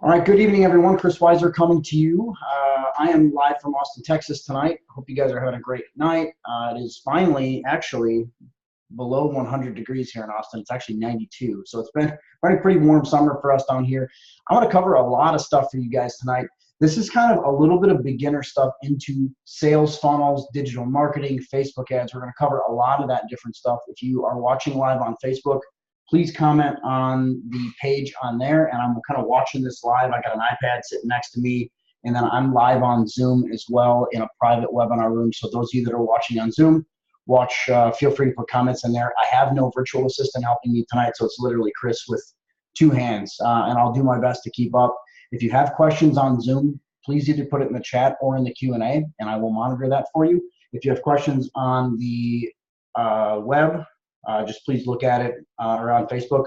All right, good evening, everyone. Chris Weiser coming to you. I am live from Austin, Texas tonight. Hope you guys are having a great night. It is finally actually below 100 degrees here in Austin. It's actually 92. So it's been a pretty warm summer for us down here. I'm going to cover a lot of stuff for you guys tonight. This is kind of a little bit of beginner stuff into sales funnels, digital marketing, Facebook ads. We're going to cover a lot of that different stuff. If you are watching live on Facebook, please comment on the page on there. And I'm kind of watching this live. I got an iPad sitting next to me, and then I'm live on Zoom as well in a private webinar room. So those of you that are watching on Zoom, feel free to put comments in there. I have no virtual assistant helping me tonight, so it's literally Chris with two hands, and I'll do my best to keep up. If you have questions on Zoom, please either put it in the chat or in the Q&A, and I will monitor that for you. If you have questions on the web, just please look at it or on Facebook.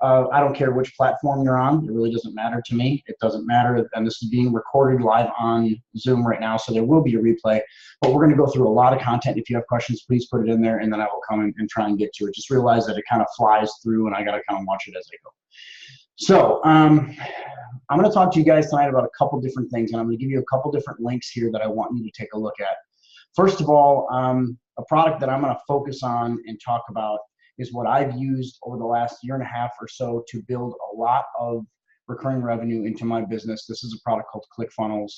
I don't care which platform you're on. It really doesn't matter to me. It doesn't matter. And this is being recorded live on Zoom right now, so there will be a replay. But we're going to go through a lot of content. If you have questions, please put it in there, and then I will come and try and get to it. Just realize that it kind of flies through, and I got to kind of watch it as I go. So I'm going to talk to you guys tonight about a couple different things, and I'm going to give you a couple different links here that I want you to take a look at. First of all, a product that I'm going to focus on and talk about is what I've used over the last year and a half or so to build a lot of recurring revenue into my business. This is a product called ClickFunnels.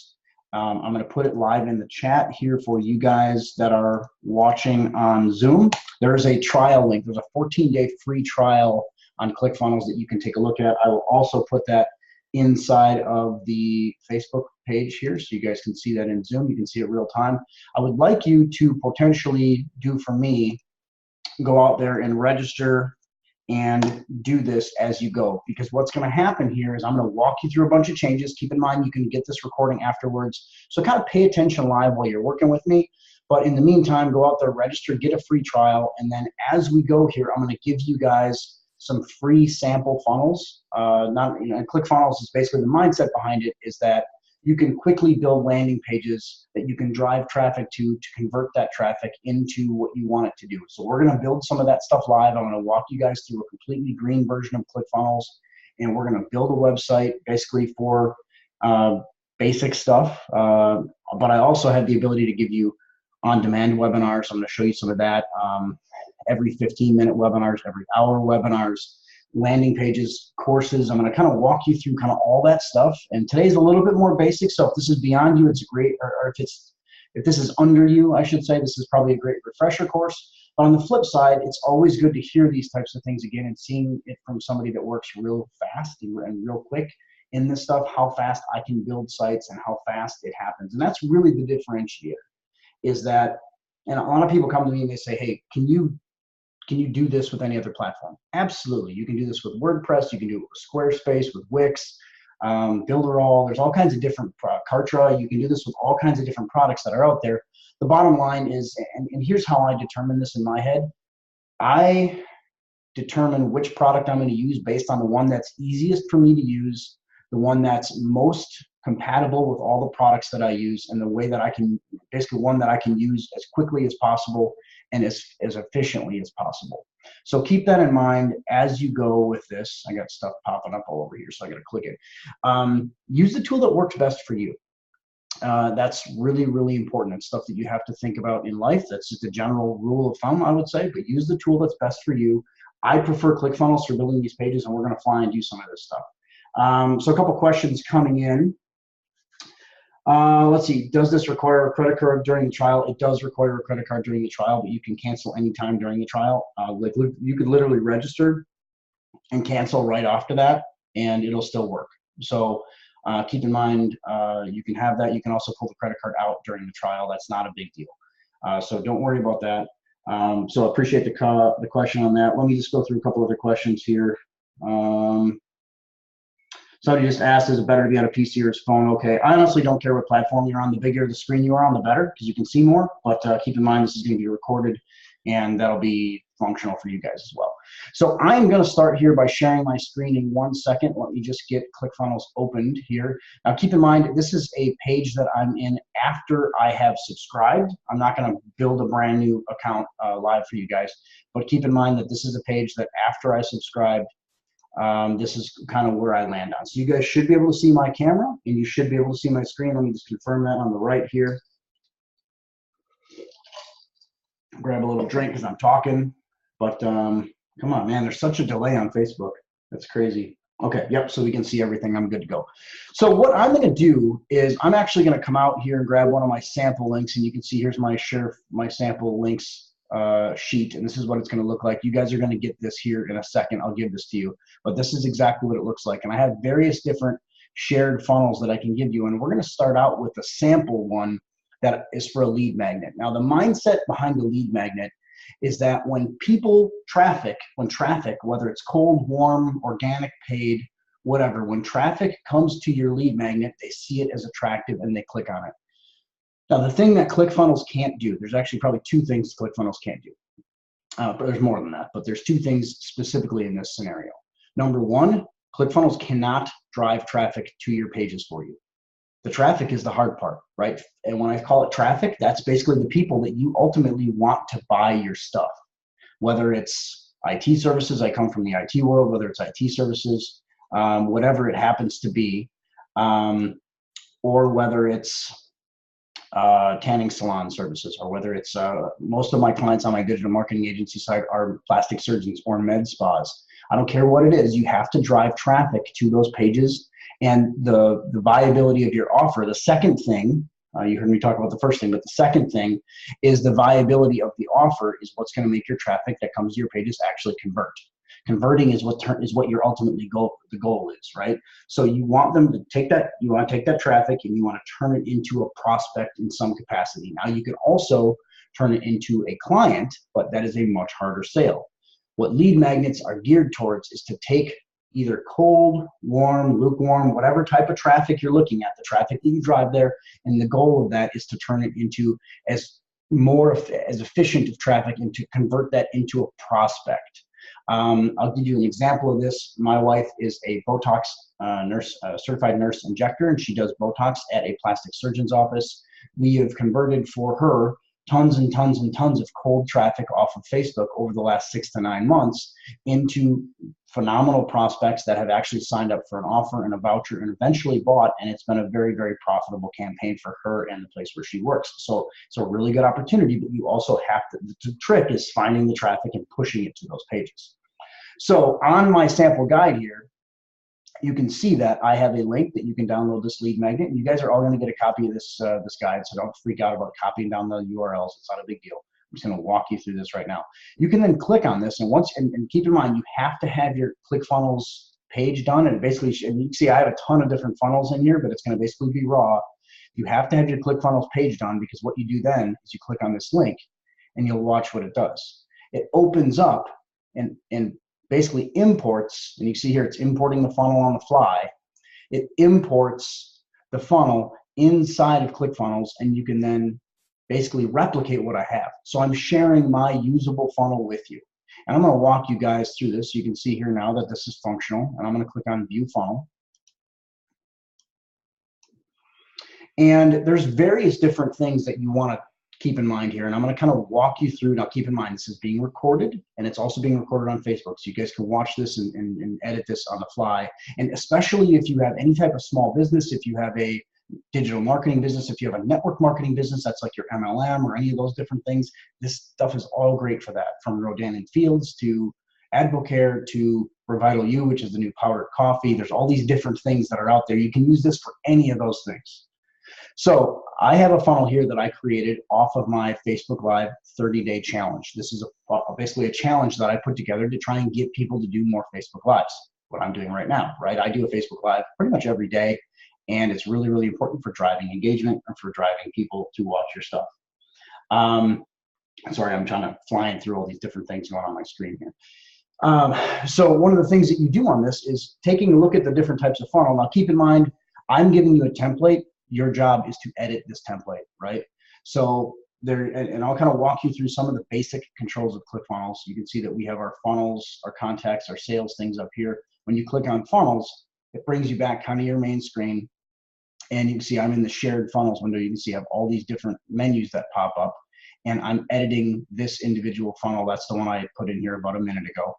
I'm going to put it live in the chat here for you guys that are watching on Zoom. There's a trial link. There's a 14-day free trial on ClickFunnels that you can take a look at. I will also put that inside of the Facebook page here, so you guys can see that in Zoom. You can see it real time. I would like you to potentially do for me, go out there and register and do this as you go, because what's going to happen here is I'm going to walk you through a bunch of changes. Keep in mind you can get this recording afterwards, so kind of pay attention live while you're working with me. But in the meantime, go out there, register, get a free trial, and then as we go here, I'm going to give you guys some free sample funnels. ClickFunnels is basically the mindset behind it is that you can quickly build landing pages that you can drive traffic to convert that traffic into what you want it to do. So we're going to build some of that stuff live. I'm going to walk you guys through a completely green version of ClickFunnels, and we're going to build a website basically for basic stuff. But I also have the ability to give you on-demand webinars. I'm going to show you some of that. Every 15-minute webinars, every hour webinars, landing pages, courses. I'm going to kind of walk you through kind of all that stuff. And today's a little bit more basic, so if this is beyond you, it's great. Or if this is under you, I should say, this is probably a great refresher course. But on the flip side, it's always good to hear these types of things again and seeing it from somebody that works real fast and real quick in this stuff, how fast I can build sites and how fast it happens. And that's really the differentiator, is that, and a lot of people come to me and they say, hey, can you do this with any other platform? Absolutely. You can do this with WordPress. You can do it with Squarespace, with Wix, Builderall. There's all kinds of different Kartra. You can do this with all kinds of different products that are out there. The bottom line is, and here's how I determine this in my head. I determine which product I'm going to use based on the one that's easiest for me to use, the one that's most compatible with all the products that I use, and the way that I can, basically one that I can use as quickly as possible and as efficiently as possible. So keep that in mind as you go with this. I got stuff popping up all over here, so I got to click it. Use the tool that works best for you. That's really, really important. It's stuff that you have to think about in life. That's just a general rule of thumb, I would say, but use the tool that's best for you. I prefer ClickFunnels for building these pages, and we're going to fly and do some of this stuff. So a couple questions coming in. Let's see, does this require a credit card during the trial? It does require a credit card during the trial, but you can cancel anytime during the trial. You could literally register and cancel right after that, and it'll still work. So keep in mind, you can have that. You can also pull the credit card out during the trial. That's not a big deal. So don't worry about that. So I appreciate the question on that. Let me just go through a couple other questions here. Somebody just asked, is it better to be on a PC or a phone? Okay, I honestly don't care what platform you're on. The bigger the screen you are on, the better, because you can see more. But keep in mind, this is going to be recorded, and that'll be functional for you guys as well. So I'm going to start here by sharing my screen in 1 second. Let me just get ClickFunnels opened here. Now, keep in mind, this is a page that I'm in after I have subscribed. I'm not going to build a brand new account live for you guys, but keep in mind that this is a page that after I subscribed, this is kind of where I land on. So you guys should be able to see my camera, and you should be able to see my screen. Let me just confirm that on the right here. Grab a little drink because I'm talking, but come on, man, there's such a delay on Facebook. That's crazy. Okay, yep, so we can see everything. I'm good to go. So what I'm going to do is I'm actually going to come out here and grab one of my sample links, and you can see here's my sample links sheet, and this is what it's going to look like. You guys are going to get this here in a second. I'll give this to you, but this is exactly what it looks like. And I have various different shared funnels that I can give you, and we're going to start out with a sample one that is for a lead magnet. Now, the mindset behind the lead magnet is that when traffic, whether it's cold, warm, organic, paid, whatever, when traffic comes to your lead magnet, they see it as attractive and they click on it. Now, the thing that ClickFunnels can't do, there's actually probably two things ClickFunnels can't do. But there's more than that, but there's two things specifically in this scenario. Number one, ClickFunnels cannot drive traffic to your pages for you. The traffic is the hard part, right? And when I call it traffic, that's basically the people that you ultimately want to buy your stuff. Whether it's IT services, I come from the IT world, whether it's IT services, whatever it happens to be, or whether it's tanning salon services, or whether it's most of my clients on my digital marketing agency side are plastic surgeons or med spas. I don't care what it is, you have to drive traffic to those pages and the viability of your offer. The second thing, you heard me talk about the first thing, but the second thing is the viability of the offer is what's going to make your traffic that comes to your pages actually convert. Converting is what your ultimately the goal is, right? So you want them to take that, you want to take that traffic and you want to turn it into a prospect in some capacity. Now you can also turn it into a client, but that is a much harder sale. What lead magnets are geared towards is to take either cold, warm, lukewarm, whatever type of traffic you're looking at, the traffic that you drive there, and the goal of that is to turn it into as efficient of traffic and to convert that into a prospect. I'll give you an example of this. My wife is a Botox certified nurse injector, and she does Botox at a plastic surgeon's office. We have converted for her tons and tons and tons of cold traffic off of Facebook over the last 6 to 9 months into phenomenal prospects that have actually signed up for an offer and a voucher and eventually bought, and it's been a very, very profitable campaign for her and the place where she works. So it's a really good opportunity, but you also have to, the trick is finding the traffic and pushing it to those pages. So on my sample guide here, you can see that I have a link that you can download this lead magnet, and you guys are all going to get a copy of this guide, so don't freak out about copying down the URLs. It's not a big deal. I'm just going to walk you through this right now. You can then click on this, and and keep in mind, you have to have your ClickFunnels page done, and basically, and you can see I have a ton of different funnels in here, but it's going to basically be raw. You have to have your ClickFunnels page done, because what you do then is you click on this link, and you'll watch what it does. It opens up and basically imports, and you see here it's importing the funnel on the fly. It imports the funnel inside of ClickFunnels, and you can then basically replicate what I have. So I'm sharing my usable funnel with you. And I'm going to walk you guys through this. You can see here now that this is functional, and I'm going to click on View Funnel. And there's various different things that you want to keep in mind here, and I'm going to kind of walk you through. Now keep in mind, this is being recorded, and it's also being recorded on Facebook, so you guys can watch this and edit this on the fly. And especially if you have any type of small business, if you have a digital marketing business, if you have a network marketing business, that's like your MLM or any of those different things, this stuff is all great for that, from Rodan and Fields to Advocare to Revital U, which is the new powdered coffee. There's all these different things that are out there. You can use this for any of those things. So I have a funnel here that I created off of my Facebook Live 30-day challenge. This is basically a challenge that I put together to try and get people to do more Facebook Lives, what I'm doing right now, right? I do a Facebook Live pretty much every day, and it's really, really important for driving engagement and for driving people to watch your stuff. Sorry, I'm trying to fly through all these different things going on my screen here. So one of the things that you do on this is taking a look at the different types of funnel. Now keep in mind, I'm giving you a template. Your job is to edit this template, right? So there, and I'll kind of walk you through some of the basic controls of ClickFunnels. You can see that we have our funnels, our contacts, our sales things up here. When you click on funnels, it brings you back kind of your main screen. And you can see I'm in the shared funnels window. You can see I have all these different menus that pop up, and I'm editing this individual funnel. That's the one I put in here about a minute ago.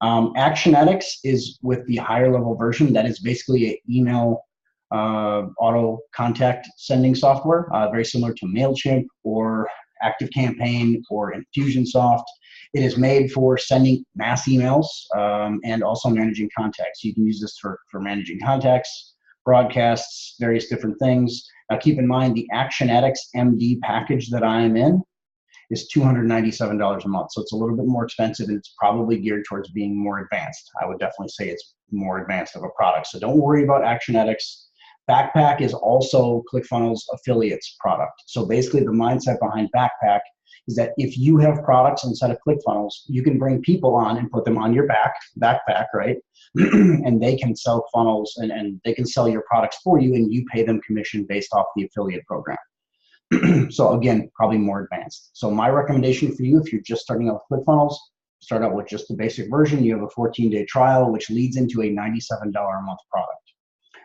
Actionetics is with the higher level version. That is basically an email auto contact sending software, very similar to MailChimp or ActiveCampaign or Infusionsoft. It is made for sending mass emails and also managing contacts. You can use this for managing contacts, broadcasts, various different things. Now keep in mind the Actionetics MD package that I am in is $297 a month. So it's a little bit more expensive, and it's probably geared towards being more advanced. I would definitely say it's more advanced of a product. So don't worry about Actionetics. Backpack is also ClickFunnels affiliates product. So basically the mindset behind Backpack is that if you have products inside of ClickFunnels, you can bring people on and put them on your backpack, right? And they can sell funnels and they can sell your products for you, and you pay them commission based off the affiliate program. So again, probably more advanced. So my recommendation for you, if you're just starting out with ClickFunnels, start out with just the basic version. You have a 14-day trial, which leads into a $97 a month product.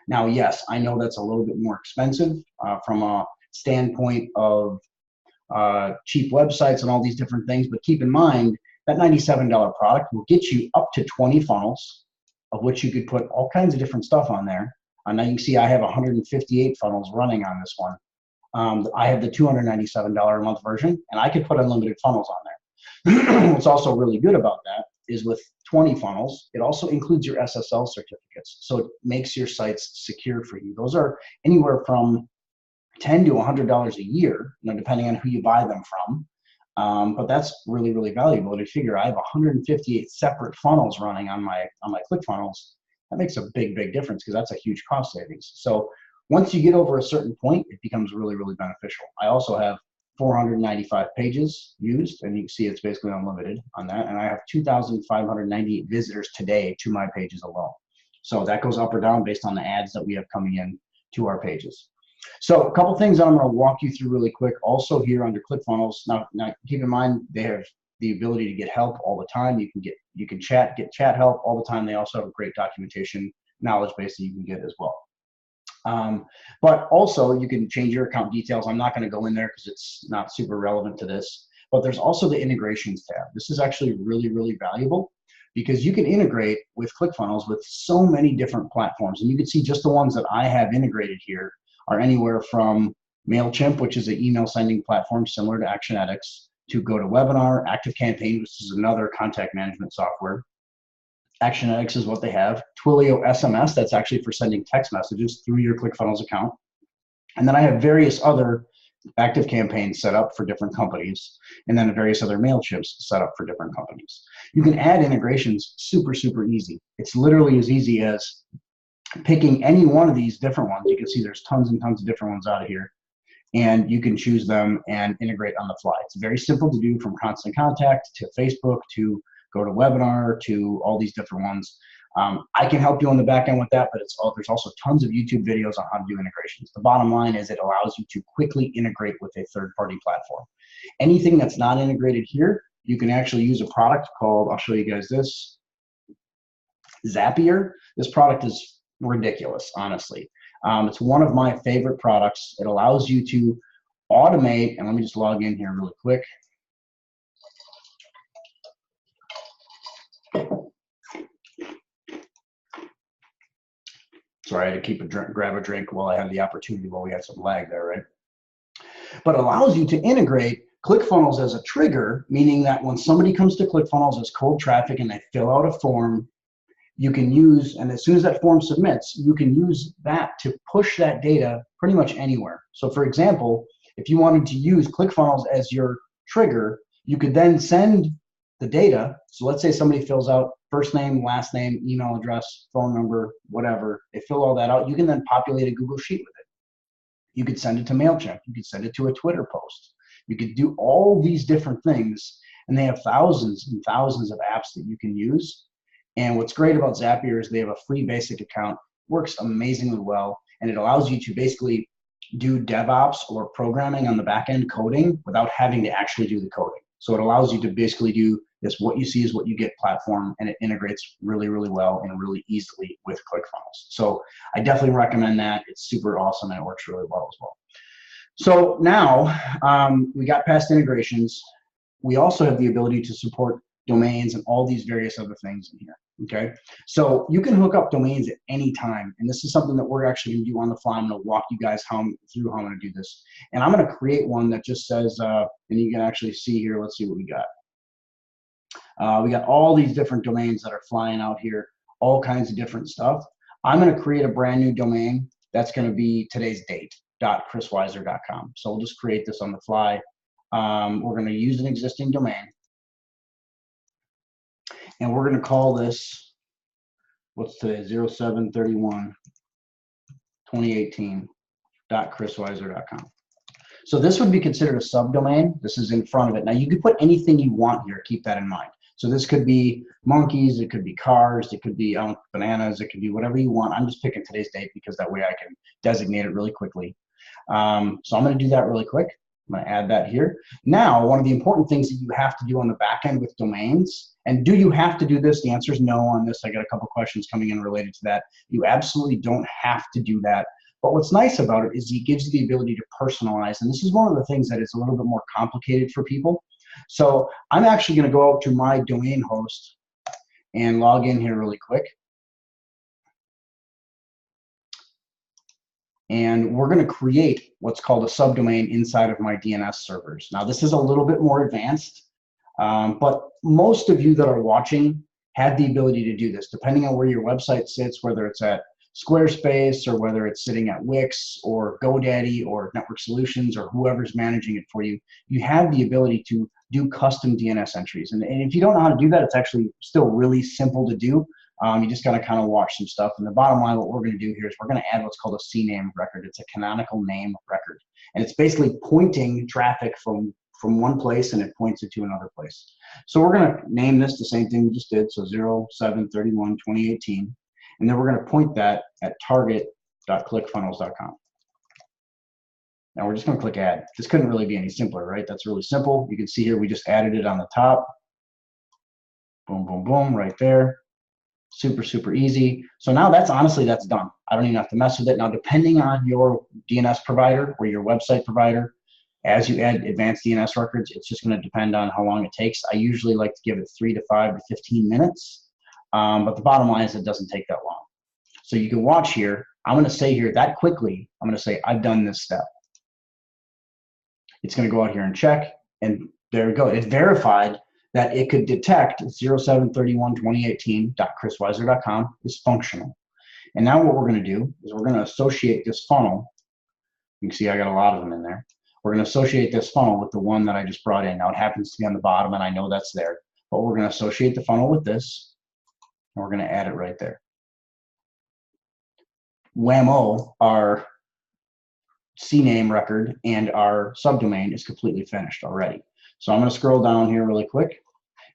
Now, yes, I know that's a little bit more expensive from a standpoint of cheap websites and all these different things, but keep in mind that $97 product will get you up to 20 funnels, of which you could put all kinds of different stuff on there. Now you can see I have 158 funnels running on this one. I have the $297 a month version, and I could put unlimited funnels on there. What's also really good about that is with 20 funnels, it also includes your SSL certificates. So it makes your sites secure for you. Those are anywhere from $10 to $100 a year, depending on who you buy them from. But that's really, really valuable. To figure I have 158 separate funnels running on my ClickFunnels. That makes a big, big difference because that's a huge cost savings. So once you get over a certain point, it becomes really, really beneficial. I also have 495 pages used, and you can see it's basically unlimited on that. And I have 2,598 visitors today to my pages alone. So that goes up or down based on the ads that we have coming in to our pages. So a couple things that I'm going to walk you through really quick. Also here under ClickFunnels, now keep in mind they have the ability to get help all the time. You can get chat help all the time. They also have a great documentation knowledge base that you can get as well. But also you can change your account details. I'm not going to go in there because it's not super relevant to this, but there's also the integrations tab. This is actually really, really valuable because you can integrate with ClickFunnels with so many different platforms. And you can see just the ones that I have integrated here are anywhere from MailChimp, which is an email sending platform similar to Actionetics, to GoToWebinar, ActiveCampaign, which is another contact management software. Actionetics is what they have. Twilio SMS, that's actually for sending text messages through your ClickFunnels account. And then I have various other ActiveCampaigns set up for different companies, and then various other MailChimps set up for different companies. You can add integrations super, super easy. It's literally as easy as picking any one of these different ones. You can see there's tons and tons of different ones out of here, and you can choose them and integrate on the fly. It's very simple to do, from Constant Contact to Facebook to GoToWebinar to all these different ones. I can help you on the back end with that, but there's also tons of YouTube videos on how to do integrations. The bottom line is it allows you to quickly integrate with a third-party platform. Anything that's not integrated here, you can actually use a product called, I'll show you guys this, Zapier. This product is ridiculous, honestly. It's one of my favorite products. It allows you to automate, and let me just log in here really quick. Sorry, I had to grab a drink while I had the opportunity while we had some lag there, right? But it allows you to integrate ClickFunnels as a trigger, meaning that when somebody comes to ClickFunnels as cold traffic and they fill out a form, you can use, and as soon as that form submits, you can use that to push that data pretty much anywhere. So for example, if you wanted to use ClickFunnels as your trigger, you could then send the data. So let's say somebody fills out first name, last name, email address, phone number, whatever. They fill all that out. You can then populate a Google Sheet with it. You could send it to MailChimp. You could send it to a Twitter post. You could do all these different things, and they have thousands and thousands of apps that you can use. And what's great about Zapier is they have a free basic account, works amazingly well, and it allows you to basically do DevOps or programming on the back end coding without having to actually do the coding. So it allows you to basically do this what you see is what you get platform, and it integrates really, really well and really easily with ClickFunnels. So I definitely recommend that. It's super awesome and it works really well as well. So now we got past integrations. We also have the ability to support domains, and all these various other things in here. Okay, so you can hook up domains at any time, and this is something that we're actually going to do on the fly. I'm going to walk you guys through how I'm going to do this, and I'm going to create one that just says, and you can actually see here. Let's see what we got. We got all these different domains that are flying out here, all kinds of different stuff. I'm going to create a brand new domain that's going to be today's date.chrisweiser.com. So we'll just create this on the fly. We're going to use an existing domain, and we're going to call this, what's today, 07/31/2018.chrisweiser.com. So this would be considered a subdomain. This is in front of it. Now you could put anything you want here, keep that in mind. So this could be monkeys, it could be cars, it could be bananas, it could be whatever you want. I'm just picking today's date because that way I can designate it really quickly. So I'm going to do that really quick. I'm going to add that here. Now, one of the important things that you have to do on the back end with domains, and do you have to do this? The answer is no on this. I got a couple questions coming in related to that. You absolutely don't have to do that. But what's nice about it is it gives you the ability to personalize. And this is one of the things that is a little bit more complicated for people. So I'm actually going to go out to my domain host and log in here really quick. And we're going to create what's called a subdomain inside of my DNS servers. Now, this is a little bit more advanced, but most of you that are watching have the ability to do this, depending on where your website sits, whether it's at Squarespace or whether it's sitting at Wix or GoDaddy or Network Solutions or whoever's managing it for you. You have the ability to do custom DNS entries. And if you don't know how to do that, it's actually still really simple to do. You just got to kind of watch some stuff. And the bottom line, what we're going to do here is we're going to add what's called a CNAME record. It's a canonical name record. And it's basically pointing traffic from one place and it points it to another place. So we're going to name this the same thing we just did. So 07/31/2018. And then we're going to point that at target.clickfunnels.com. Now we're just going to click add. This couldn't really be any simpler, right? That's really simple. You can see here we just added it on the top. Boom, boom, boom, right there. Super, super easy. So now that's done. I don't even have to mess with it. Now, depending on your DNS provider or your website provider, as you add advanced DNS records, it's just going to depend on how long it takes. I usually like to give it 3 to 5 to 15 minutes. But the bottom line is it doesn't take that long. So you can watch here. I'm going to say here that quickly. I'm going to say I've done this step. It's going to go out here and check. And there we go. It's verified that it could detect 07/31/2018.chrisweiser.com is functional. And now what we're going to do is we're going to associate this funnel. You can see I got a lot of them in there. We're going to associate this funnel with the one that I just brought in. Now it happens to be on the bottom and I know that's there. But we're going to associate the funnel with this. And we're going to add it right there. Whammo, our CNAME record and our subdomain is completely finished already. So I'm going to scroll down here really quick,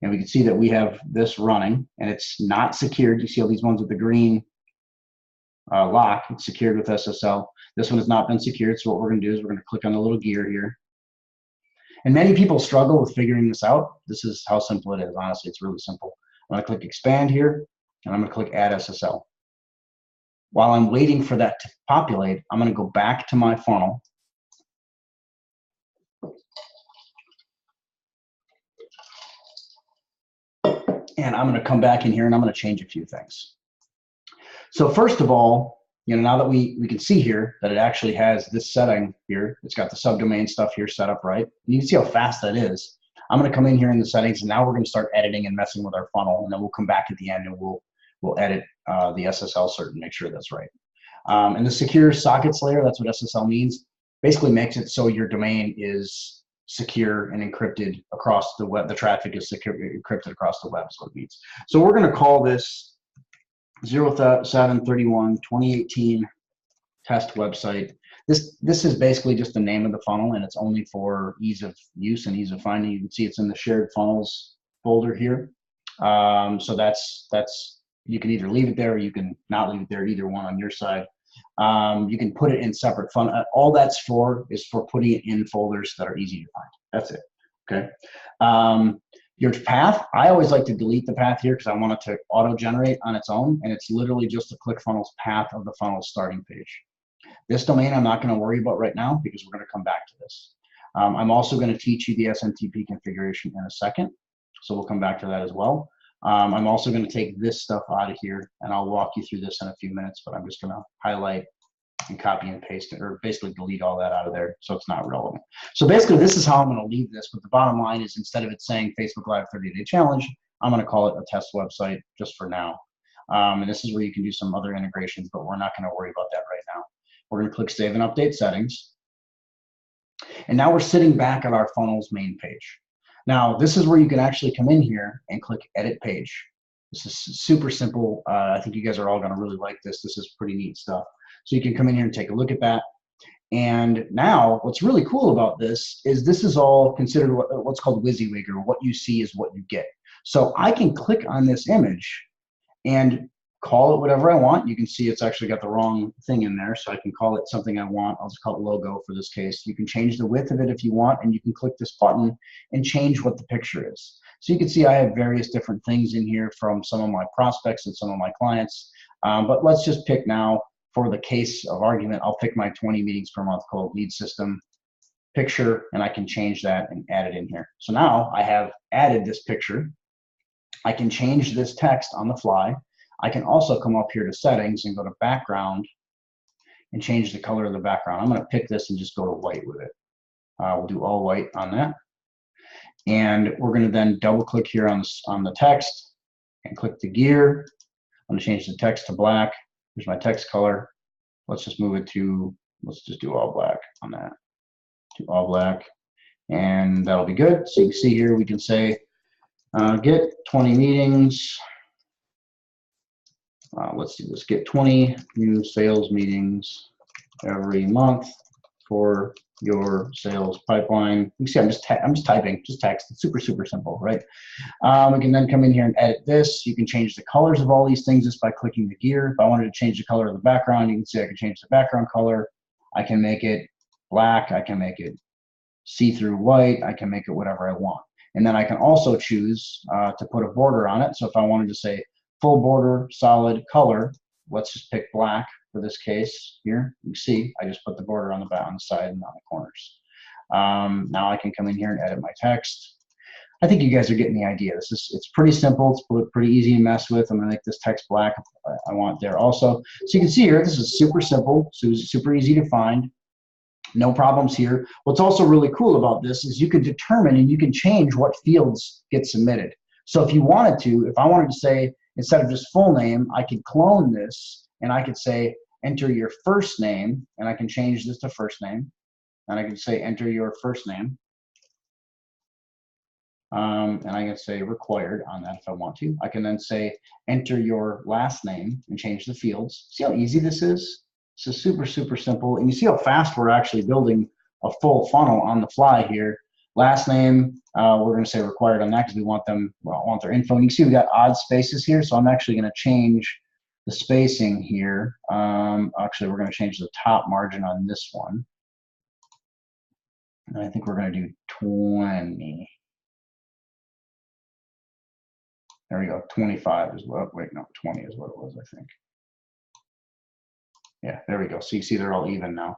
and we can see that we have this running, and it's not secured. You see all these ones with the green lock. It's secured with SSL. This one has not been secured, so what we're going to do is we're going to click on the little gear here. And many people struggle with figuring this out. This is how simple it is. Honestly, it's really simple. I'm going to click expand here, and I'm going to click add SSL. While I'm waiting for that to populate, I'm going to go back to my funnel. And I'm going to come back in here and I'm going to change a few things. So first of all, now that we can see here that it actually has this setting here, it's got the subdomain stuff here set up right. You can see how fast that is. I'm going to come in here in the settings, and now we're going to start editing and messing with our funnel, and then we'll come back at the end and we'll edit the SSL cert and make sure that's right. And the secure sockets layer, that's what SSL means, basically makes it so your domain is secure and encrypted across the web. The traffic is secure, encrypted across the web, is what it means. So we're going to call this 07/31/2018 test website. This is basically just the name of the funnel, and it's only for ease of use and ease of finding. You can see it's in the shared funnels folder here. So that's you can either leave it there or you can not leave it there, either one on your side. You can put it in separate funnel. All that's for is for putting it in folders that are easy to find. That's it. Okay. Your path, I always like to delete the path here because I want it to auto-generate on its own, and it's literally just the ClickFunnels path of the funnel starting page. This domain I'm not going to worry about right now because we're going to come back to this. I'm also going to teach you the SMTP configuration in a second. So we'll come back to that as well. I'm also going to take this stuff out of here, and I'll walk you through this in a few minutes, but I'm just going to highlight and copy and paste it, or basically delete all that out of there so it's not relevant. So basically this is how I'm going to leave this, but the bottom line is, instead of it saying Facebook Live 30-day challenge, I'm going to call it a test website just for now. And this is where you can do some other integrations, but we're not going to worry about that right now. We're going to click Save and Update Settings. And now we're sitting back at our funnels main page. Now, this is where you can actually come in here and click Edit Page. This is super simple. I think you guys are all going to really like this. This is pretty neat stuff. So you can come in here and take a look at that. And now what's really cool about this is all considered what's called WYSIWYG, or what you see is what you get. So I can click on this image and call it whatever I want. You can see it's actually got the wrong thing in there, so I can call it something I want. I'll just call it logo for this case. You can change the width of it if you want, and you can click this button and change what the picture is. So you can see I have various different things in here from some of my prospects and some of my clients, but let's just pick now, for the case of argument, I'll pick my 20 meetings per month cold lead system picture, and I can change that and add it in here. So now I have added this picture. I can change this text on the fly. I can also come up here to settings and go to background and change the color of the background. I'm going to pick this and just go to white with it. We'll do all white on that. And we're going to then double click here on the text and click the gear. I'm going to change the text to black. Here's my text color. Let's just move it to, let's just do all black on that. Do all black. And that'll be good. So you can see here, we can say, get 20 meetings. Let's do this. Get 20 new sales meetings every month for your sales pipeline. You can see I'm just typing, just text. It's super simple, right? We can then come in here and edit this. You can change the colors of all these things just by clicking the gear. If I wanted to change the color of the background, you can see I can change the background color. I can make it black. I can make it see-through white. I can make it whatever I want. And then I can also choose to put a border on it. So if I wanted to say full border, solid color, let's just pick black for this case here. You can see I just put the border on the side and on the corners. Now I can come in here and edit my text. I think you guys are getting the idea. It's pretty simple. It's pretty easy to mess with. I'm going to make this text black if I want there also. So you can see here, this is super simple, so super easy to find. No problems here. What's also really cool about this is you can determine and you can change what fields get submitted. So if you wanted to, if I wanted to say, instead of just full name, I could clone this and I could say, enter your first name, and I can change this to first name. And I can say, enter your first name. And I can say required on that if I want to. I can then say, enter your last name and change the fields. See how easy this is? This is super simple. And you see how fast we're actually building a full funnel on the fly here. Last name, we're going to say required on that because we want them, well, want their info. And you can see we got odd spaces here, so I'm actually going to change the spacing here. Actually, we're going to change the top margin on this one. And I think we're going to do 20. There we go, 25 is what, wait, no, 20 is what it was, I think. Yeah, there we go. So you see they're all even now.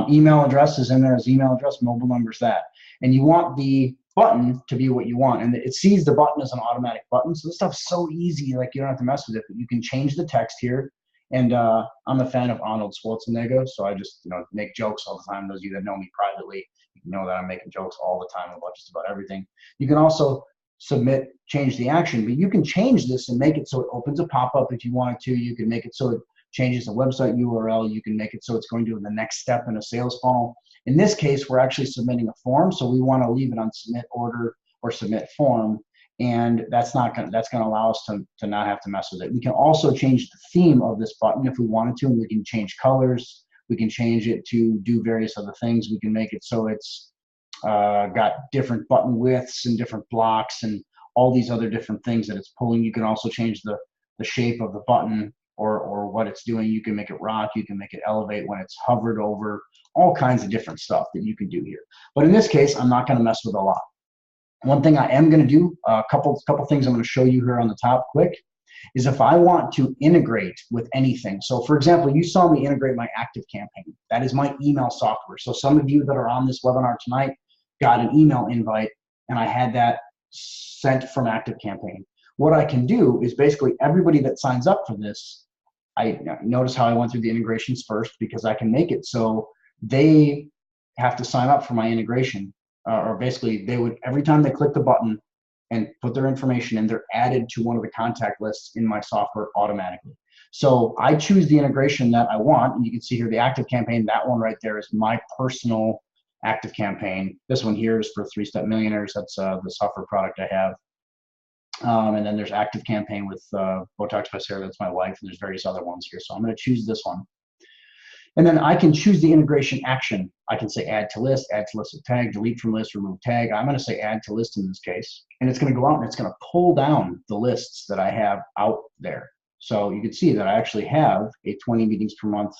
Email address is in there as email address, mobile number's that. And you want the button to be what you want. And it sees the button as an automatic button. So this stuff's so easy, like you don't have to mess with it. But you can change the text here. And I'm a fan of Arnold Schwarzenegger, so I just make jokes all the time. Those of you that know me privately, you know that I'm making jokes all the time about just about everything. You can also submit, change the action, but you can change this and make it so it opens a pop-up if you wanted to. You can make it so it changes the website URL. You can make it so it's going to the next step in a sales funnel. In this case, we're actually submitting a form, so we want to leave it on submit order or submit form, and that's going to allow us to not have to mess with it. We can also change the theme of this button if we wanted to, and we can change colors. We can change it to do various other things. We can make it so it's got different button widths and different blocks and all these other different things that it's pulling. You can also change the shape of the button or what it's doing. You can make it rock, you can make it elevate when it's hovered over, all kinds of different stuff that you can do here. But in this case, I'm not going to mess with a lot. One thing I am going to do, a couple things I'm going to show you here on the top quick, is if I want to integrate with anything. So for example, you saw me integrate my Active Campaign. That is my email software. So some of you that are on this webinar tonight got an email invite, and I had that sent from ActiveCampaign. What I can do is basically everybody that signs up for this, I notice how I went through the integrations first, because I can make it so they have to sign up for my integration, or basically they would, every time they click the button and put their information in, they're added to one of the contact lists in my software automatically. So I choose the integration that I want, and you can see here the ActiveCampaign, that one right there is my personal ActiveCampaign. This one here is for 3-Step Millionaires. That's the software product I have. And then there's ActiveCampaign with Botox by Sarah, that's my wife, and there's various other ones here. So I'm going to choose this one. And then I can choose the integration action. I can say add to list with tag, delete from list, remove tag. I'm going to say add to list in this case. And it's going to go out and it's going to pull down the lists that I have out there. So you can see that I actually have a 20 meetings per month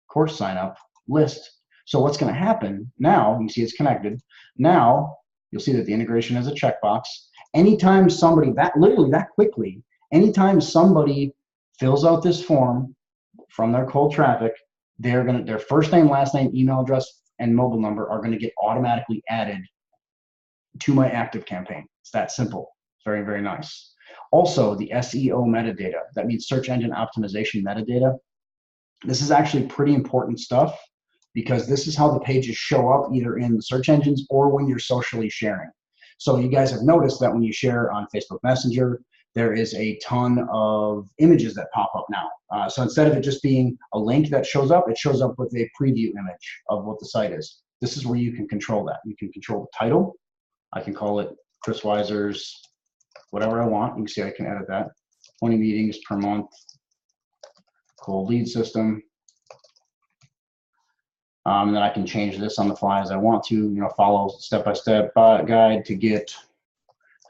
course sign up list. So what's going to happen now, you see it's connected. Now you'll see that the integration has a checkbox. Anytime somebody, literally that quickly, anytime somebody fills out this form from their cold traffic, their first name, last name, email address, and mobile number are going to get automatically added to my ActiveCampaign. It's that simple. It's very, very nice. Also, the SEO metadata, that means search engine optimization metadata. This is actually pretty important stuff, because this is how the pages show up either in the search engines or when you're socially sharing. So you guys have noticed that when you share on Facebook Messenger, there is a ton of images that pop up now. So instead of it just being a link that shows up, it shows up with a preview image of what the site is. This is where you can control that. You can control the title. I can call it Chris Weiser's whatever I want. You can see I can edit that. 20 meetings per month, cold lead system. And then I can change this on the fly as I want to, you know, follow step-by-step guide to get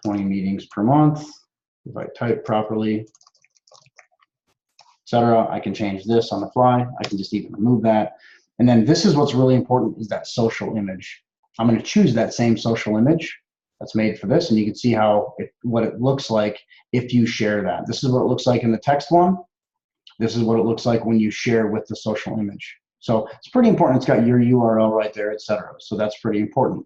20 meetings per month. If I type properly, etc. I can change this on the fly. I can just even remove that. And then this is what's really important, is that social image. I'm going to choose that same social image that's made for this, and you can see what it looks like if you share that. This is what it looks like in the text one. This is what it looks like when you share with the social image. So it's pretty important. It's got your URL right there, etc. So that's pretty important.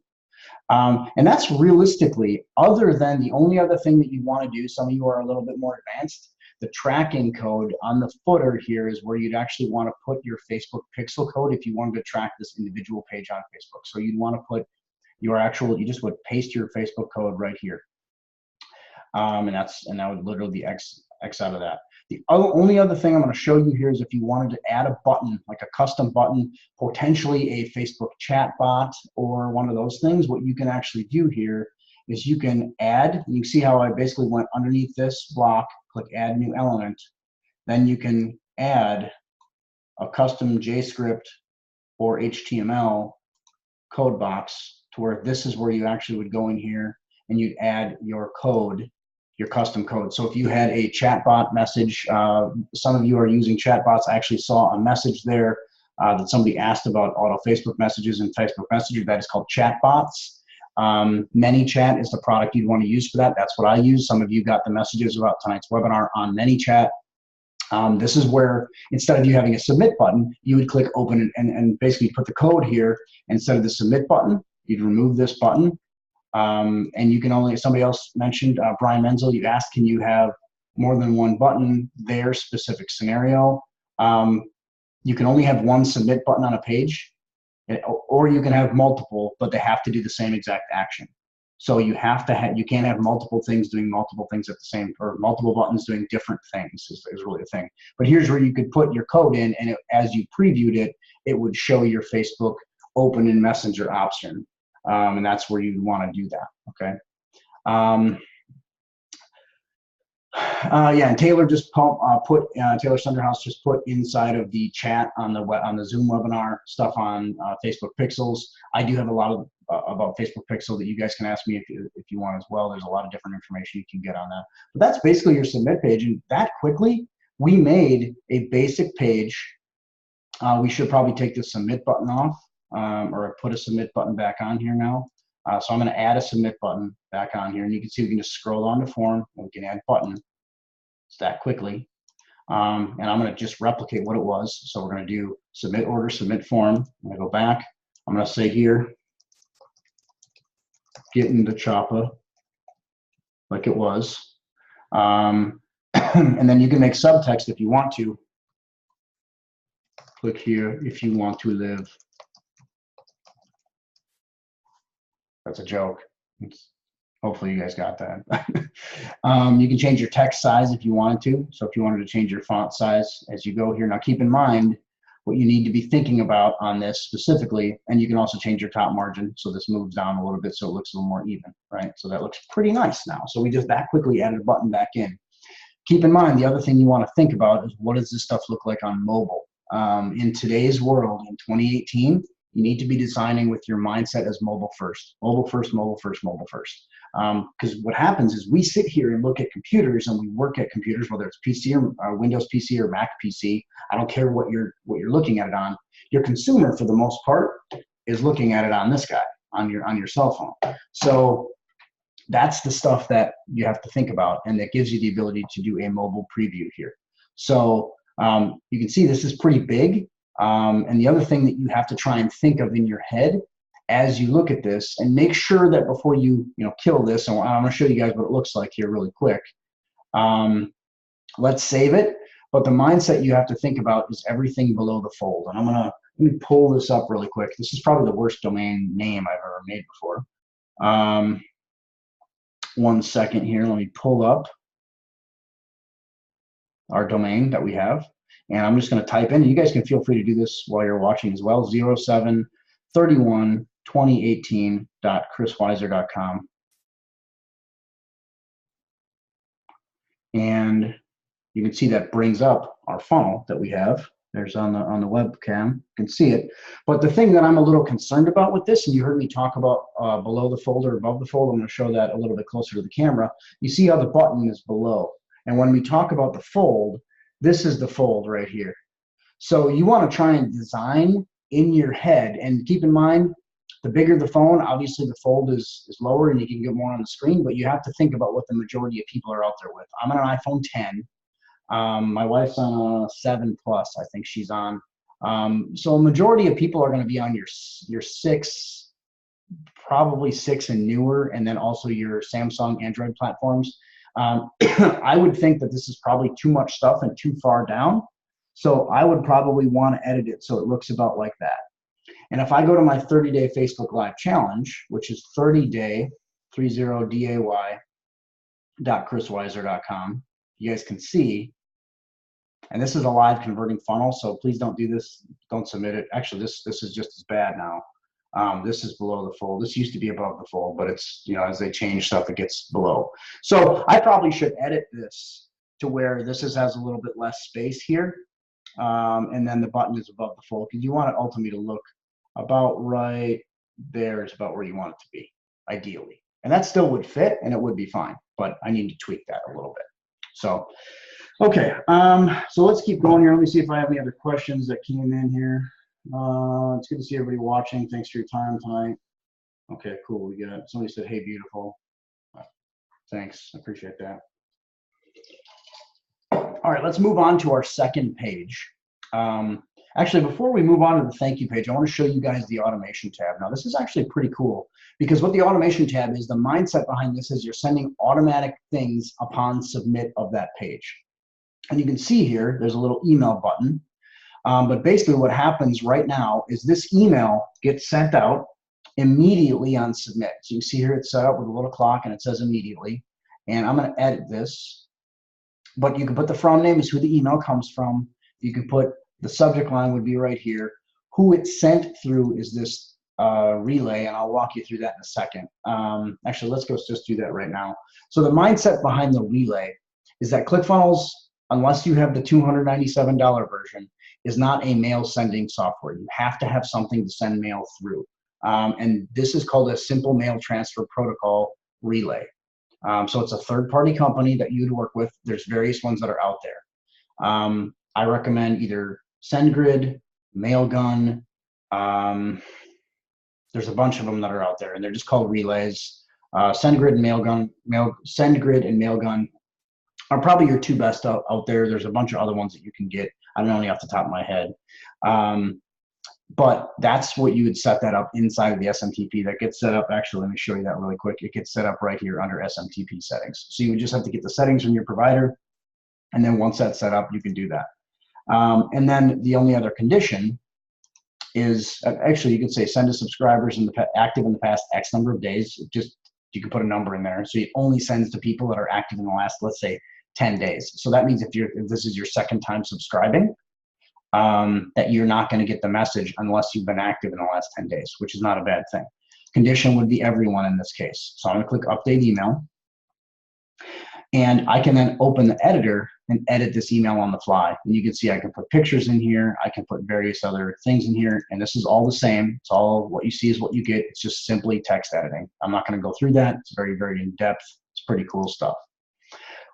And that's realistically, other than the only other thing that you want to do, some of you are a little bit more advanced, the tracking code on the footer here is where you'd actually want to put your Facebook pixel code if you wanted to track this individual page on Facebook. So you'd want to put your you just would paste your Facebook code right here. And that would literally be X out of that. The only other thing I'm going to show you here is if you wanted to add a button, like a custom button, potentially a Facebook chat bot or one of those things, what you can actually do here is you can add, you can see how I basically went underneath this block, click add new element, then you can add a custom JavaScript or HTML code box to where this is where you actually would go in here and you'd add your code, your custom code. So if you had a chatbot message, some of you are using chatbots. I actually saw a message there that somebody asked about auto Facebook messages and Facebook Messenger. That is called chatbots. ManyChat is the product you'd want to use for that. That's what I use. Some of you got the messages about tonight's webinar on ManyChat. This is where, instead of you having a submit button, you would click open and basically put the code here. Instead of the submit button, you'd remove this button. And you can only, somebody else mentioned, Brian Menzel, you asked, can you have more than one button? Their specific scenario. You can only have one submit button on a page, or you can have multiple, but they have to do the same exact action. So you have to have, you can't have multiple things doing multiple things at the same, or multiple buttons doing different things is really the thing. But here's where you could put your code in, and as you previewed it, it would show your Facebook open in Messenger option. And that's where you'd want to do that, okay? Yeah, and Taylor just Taylor Sunderhouse just put inside of the chat on the Zoom webinar stuff on Facebook Pixels. I do have a lot of about Facebook Pixel that you guys can ask me if you want as well. There's a lot of different information you can get on that. But that's basically your submit page, and that quickly we made a basic page. We should probably take the submit button off. Or put a submit button back on here now. So I'm going to add a submit button back on here, and you can see we can just scroll on to form and we can add button. It's that quickly. And I'm going to just replicate what it was. So we're going to do submit order, submit form. I'm going to go back. I'm going to say here, get into Choppa. like it was. And then you can make subtext if you want to. Click here if you want to live. That's a joke. Hopefully you guys got that. You can change your text size if you wanted to. So if you wanted to change your font size as you go here. Now keep in mind what you need to be thinking about on this specifically, and you can also change your top margin so this moves down a little bit so it looks a little more even, right? So that looks pretty nice now. So we just that quickly added a button back in. Keep in mind, the other thing you want to think about is what does this stuff look like on mobile? In today's world, in 2018, you need to be designing with your mindset as mobile first, mobile first, mobile first, mobile first. Because what happens is we sit here and look at computers and we work at computers, whether it's PC or Windows PC or Mac PC. I don't care what you're looking at it on. Your consumer, for the most part, is looking at it on this guy, on your cell phone. So that's the stuff that you have to think about, and that gives you the ability to do a mobile preview here. So you can see this is pretty big. And the other thing that you have to try and think of in your head as you look at this, and make sure that before you kill this, and I'm going to show you guys what it looks like here really quick. Let's save it. But the mindset you have to think about is everything below the fold. And let me pull this up really quick. This is probably the worst domain name I've ever made before. 1 second here. Let me pull up our domain that we have. And I'm just going to type in. You guys can feel free to do this while you're watching as well. 07/31/2018.chrisweiser.com. And you can see that brings up our funnel that we have. There's on the webcam. You can see it. But the thing that I'm a little concerned about with this, and you heard me talk about below the fold or above the fold, I'm going to show that a little bit closer to the camera. You see how the button is below. And when we talk about the fold, this is the fold right here. So you want to try and design in your head, and keep in mind, the bigger the phone, obviously the fold is lower and you can get more on the screen, but you have to think about what the majority of people are out there with. I'm on an iPhone 10. My wife's on a 7 Plus, I think she's on. So a majority of people are going to be on your 6, probably 6 and newer, and then also your Samsung Android platforms. I would think that this is probably too much stuff and too far down. So I would probably want to edit it so it looks about like that. And if I go to my 30-day Facebook Live challenge, which is 30day, 30day.chrisweiser.com, you guys can see, and this is a live converting funnel, so please don't do this. Don't submit it. Actually, this is just as bad now. This is below the fold. This used to be above the fold, but it's, as they change stuff, it gets below. So I probably should edit this to where this has a little bit less space here. And then the button is above the fold, because you want it ultimately to look about right there is about where you want it to be, ideally. And that still would fit and it would be fine, but I need to tweak that a little bit. So, okay. So let's keep going here. Let me see if I have any other questions that came in here. It's good to see everybody watching. Thanks for your time tonight. Okay, cool. We got somebody said, "Hey, beautiful." Thanks. I appreciate that. All right, let's move on to our second page. Actually, before we move on to the thank you page, I want to show you guys the automation tab. Now, this is actually pretty cool, because what the automation tab is, the mindset behind this is you're sending automatic things upon submit of that page. And you can see here, there's a little email button. But basically what happens right now is this email gets sent out immediately on submit. So you can see here it's set up with a little clock and it says immediately. And I'm going to edit this. But you can put the from name is who the email comes from. You can put the subject line would be right here. Who it's sent through is this relay, and I'll walk you through that in a second. Actually, let's go just do that right now. So the mindset behind the relay is that ClickFunnels, unless you have the $297 version, is not a mail sending software. You have to have something to send mail through. And this is called a simple mail transfer protocol relay. So it's a third-party company that you'd work with. There's various ones that are out there. I recommend either SendGrid, Mailgun. There's a bunch of them that are out there, and they're just called relays. SendGrid and SendGrid and Mailgun are probably your two best out there. There's a bunch of other ones that you can get. I don't know any off the top of my head. But that's what you would set that up inside of the SMTP. That gets set up, actually, let me show you that really quick. It gets set up right here under SMTP settings. So you would just have to get the settings from your provider, and then once that's set up, you can do that. And then the only other condition is, actually, you could say send to subscribers active in the past X number of days. Just, you can put a number in there. So it only sends to people that are active in the last, let's say, 10 days. So that means if this is your second time subscribing, that you're not going to get the message unless you've been active in the last 10 days, which is not a bad thing. Condition would be everyone in this case. So I'm going to click update email. And I can then open the editor and edit this email on the fly. And you can see I can put pictures in here. I can put various other things in here. And this is all the same. It's all what you see is what you get. It's just simply text editing. I'm not going to go through that. It's very, very in-depth. It's pretty cool stuff.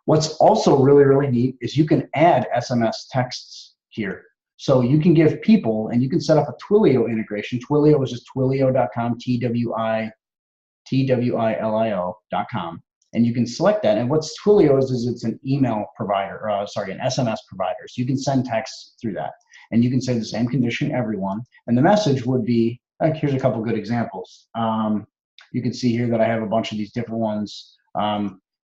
What's also really, really neat is you can add SMS texts here. So you can give people, and you can set up a Twilio integration. Twilio is just twilio.com, Twilio.com. And you can select that. And what Twilio is it's an email provider, an SMS provider. So you can send texts through that. And you can say the same condition, everyone. And the message would be, here's a couple good examples. You can see here that I have a bunch of these different ones.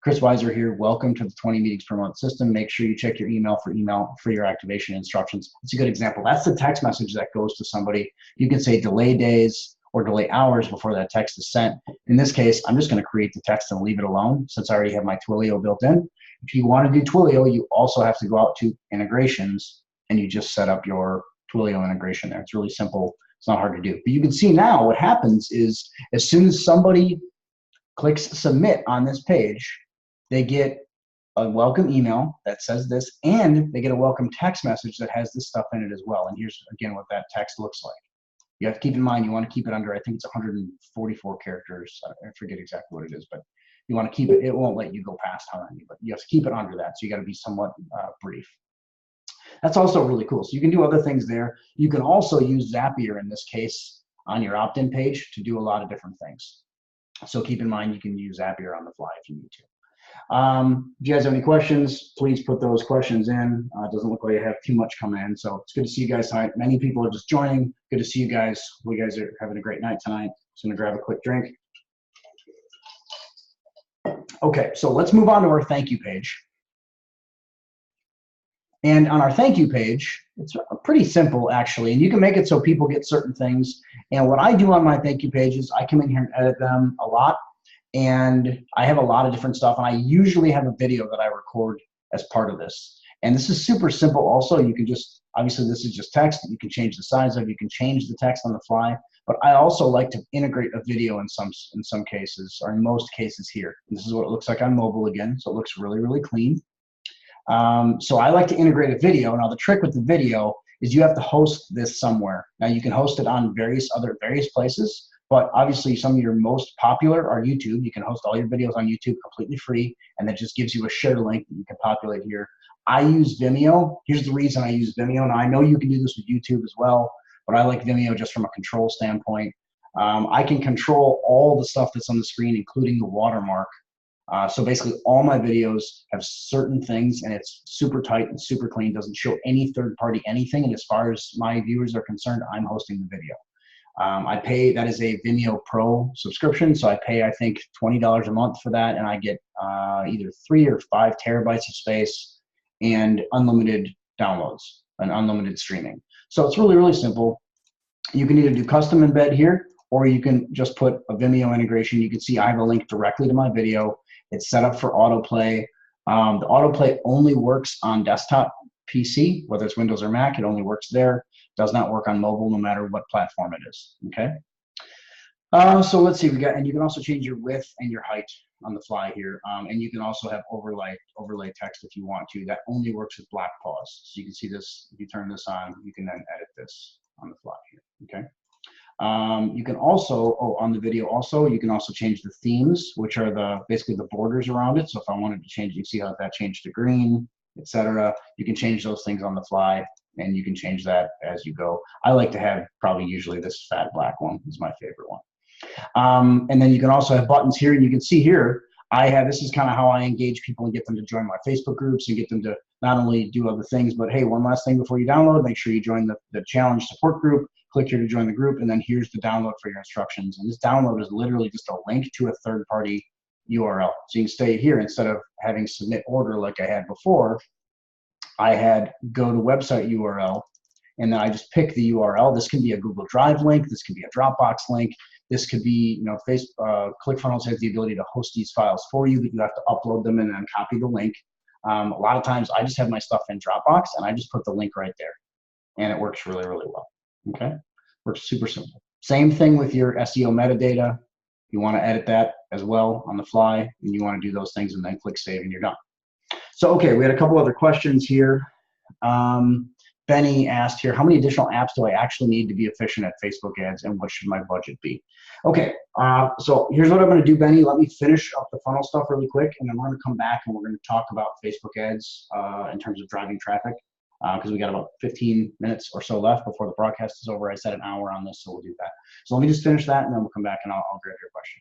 Chris Weiser here, welcome to the 20 meetings per month system. Make sure you check your email for your activation instructions. It's a good example. That's the text message that goes to somebody. You can say delay days or delay hours before that text is sent. In this case, I'm just going to create the text and leave it alone since I already have my Twilio built in. If you want to do Twilio, you also have to go out to integrations and you just set up your Twilio integration there. It's really simple. It's not hard to do. But you can see now what happens is as soon as somebody clicks submit on this page, they get a welcome email that says this, and they get a welcome text message that has this stuff in it as well. And here's, again, what that text looks like. You have to keep in mind, you want to keep it under, I think it's 144 characters. I forget exactly what it is, but you want to keep it, it won't let you go past how many, but you have to keep it under that. So you got to be somewhat brief. That's also really cool. So you can do other things there. You can also use Zapier in this case on your opt-in page to do a lot of different things. So keep in mind, you can use Zapier on the fly if you need to. If you guys have any questions, please put those questions in. It doesn't look like I have too much coming in, so it's good to see you guys tonight. Many people are just joining. Good to see you guys. Hope you guys are having a great night tonight. Just gonna grab a quick drink. Okay, so let's move on to our thank you page. And on our thank you page, it's pretty simple actually, and you can make it so people get certain things. And what I do on my thank you pages, I come in here and edit them a lot. And I have a lot of different stuff, and I usually have a video that I record as part of this. And this is super simple also. You can just, obviously this is just text. You can change the size of it. You can change the text on the fly. But I also like to integrate a video in some cases, or in most cases here. And this is what it looks like on mobile again. So it looks really, really clean. So I like to integrate a video. Now the trick with the video is you have to host this somewhere. Now you can host it on various places. But obviously some of your most popular are YouTube. You can host all your videos on YouTube completely free, and that just gives you a share link that you can populate here. I use Vimeo. Here's the reason I use Vimeo. Now I know you can do this with YouTube as well, but I like Vimeo just from a control standpoint. I can control all the stuff that's on the screen, including the watermark. So basically all my videos have certain things, and it's super tight and super clean, doesn't show any third party anything. And as far as my viewers are concerned, I'm hosting the video. I pay, that is a Vimeo Pro subscription, so I pay, I think, $20 a month for that, and I get either 3 or 5 terabytes of space and unlimited downloads and unlimited streaming. So it's really, really simple. You can either do custom embed here, or you can just put a Vimeo integration. You can see I have a link directly to my video. It's set up for autoplay. The autoplay only works on desktop PC, whether it's Windows or Mac. It only works there. Does not work on mobile, no matter what platform it is. Okay. So let's see. And you can also change your width and your height on the fly here. And you can also have overlay text if you want to. That only works with black pause. So you can see this. If you turn this on, you can then edit this on the fly here. Okay. You can also, on the video also, you can also change the themes, which are basically the borders around it. So if I wanted to change, you see how that changed to green, etc. You can change those things on the fly, and you can change that as you go. I like to have probably usually this fat black one is my favorite one. And then you can also have buttons here, and you can see here, this is kind of how I engage people and get them to join my Facebook groups and get them to not only do other things, but hey, one last thing before you download, make sure you join the challenge support group. Click here to join the group, and then here's the download for your instructions. And this download is literally just a link to a third-party URL. So you can stay here instead of having submit order like I had before. I had go to website URL, and then I just pick the URL. This can be a Google Drive link. This can be a Dropbox link. This could be, ClickFunnels has the ability to host these files for you, but you have to upload them and then copy the link. A lot of times I just have my stuff in Dropbox and I just put the link right there, and it works really, really well. Okay, works super simple. Same thing with your SEO metadata. You want to edit that as well on the fly, and you want to do those things and then click save and you're done. So, okay, we had a couple other questions here. Benny asked here, how many additional apps do I actually need to be efficient at Facebook ads, and what should my budget be? Okay, so here's what I'm going to do, Benny. Let me finish up the funnel stuff really quick, and then we're going to come back and we're going to talk about Facebook ads in terms of driving traffic, because we got about 15 minutes or so left before the broadcast is over. I said an hour on this, so we'll do that. So let me just finish that, and then we'll come back and I'll grab your question.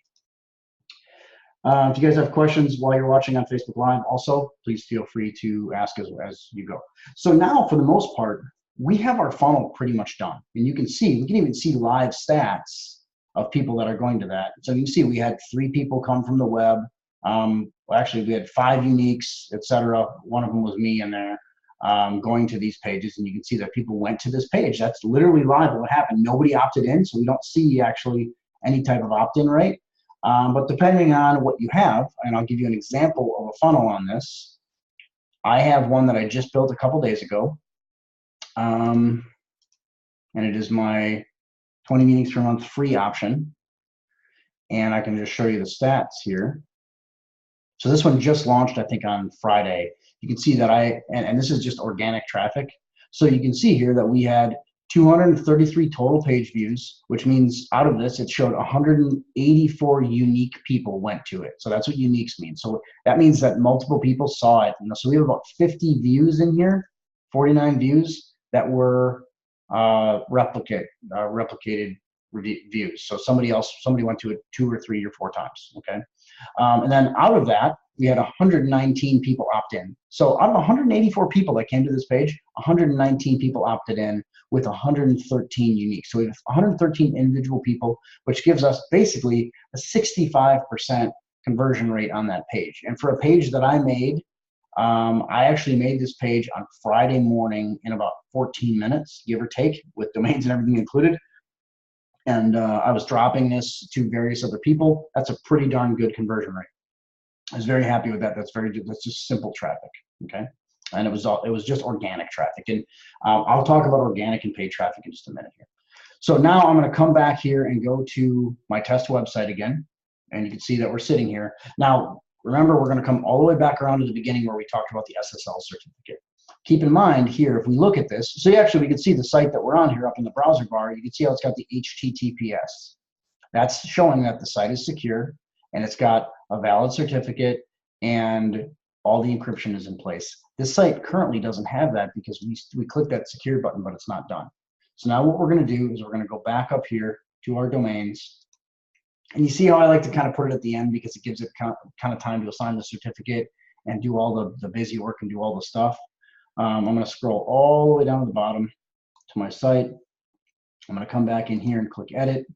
If you guys have questions while you're watching on Facebook Live, also, please feel free to ask as you go. So now, for the most part, we have our funnel pretty much done. And you can see, we can even see live stats of people that are going to that. So you can see we had 3 people come from the web. Well, actually, we had 5 uniques, etc. One of them was me in there going to these pages. And you can see that people went to this page. That's literally live what happened. Nobody opted in, so we don't see actually any type of opt-in rate. But depending on what you have, and I'll give you an example of a funnel on this. I have one that I just built a couple days ago. And it is my 20 meetings per month free option. And I can just show you the stats here. So this one just launched, I think, on Friday. You can see that and this is just organic traffic. So you can see here that we had 233 total page views, which means out of this, it showed 184 unique people went to it. So that's what uniques mean. So that means that multiple people saw it. And so we have about 50 views in here, 49 views that were replicated views. So somebody went to it 2 or 3 or 4 times, okay? And then out of that, we had 119 people opt in. So out of 184 people that came to this page, 119 people opted in with 113 unique. So we have 113 individual people, which gives us basically a 65% conversion rate on that page. And for a page that I made, I actually made this page on Friday morning in about 14 minutes, give or take, with domains and everything included. And I was dropping this to various other people. That's a pretty darn good conversion rate. I was very happy with that. That's very good. That's just simple traffic, okay? And it was just organic traffic. And I'll talk about organic and paid traffic in just a minute here. So now I'm going to come back here and go to my test website again. And you can see that we're sitting here. Now, remember, we're going to come all the way back around to the beginning where we talked about the SSL certificate. Keep in mind here, if we look at this, so actually we can see the site that we're on here up in the browser bar. You can see how it's got the HTTPS. That's showing that the site is secure and it's got a valid certificate and all the encryption is in place. This site currently doesn't have that because we clicked that secure button, but it's not done. So now what we're going to do is we're going to go back up here to our domains. And you see how I like to kind of put it at the end because it gives it kind of time to assign the certificate and do all the busy work and do all the stuff. I'm going to scroll all the way down to the bottom to my site. I'm going to come back in here and click edit.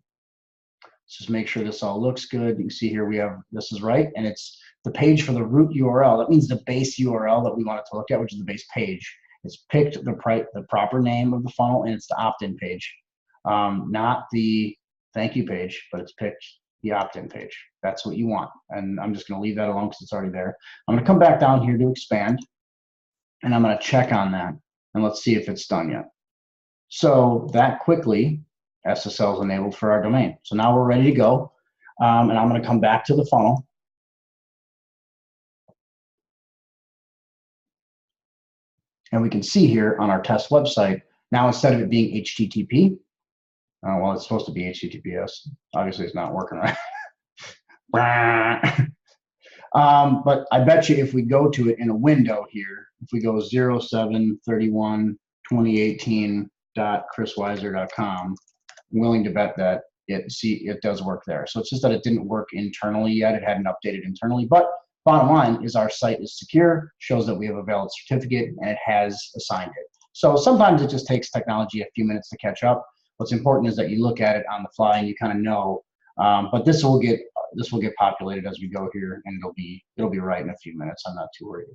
Let's just make sure this all looks good. You can see here we have, this is right, and it's the page for the root URL. That means the base URL that we want it to look at, which is the base page. It's picked the proper name of the funnel, and it's the opt-in page, not the thank you page, but it's picked the opt-in page. That's what you want, and I'm just going to leave that alone because it's already there. I'm going to come back down here to expand, and I'm going to check on that, and let's see if it's done yet. So that quickly, SSL is enabled for our domain. So now we're ready to go, and I'm going to come back to the funnel. And we can see here on our test website, now instead of it being HTTP, well, it's supposed to be HTTPS. Obviously, it's not working right. But I bet you if we go to it in a window here, if we go 07/31/2018.chrisweiser.com, I'm willing to bet that it does work there. So it's just that it didn't work internally yet. It hadn't updated internally, but bottom line is our site is secure, shows that we have a valid certificate, and it has assigned it. So sometimes it just takes technology a few minutes to catch up. What's important is that you look at it on the fly and you kind of know. But this will get populated as we go here, and it'll be right in a few minutes. I'm not too worried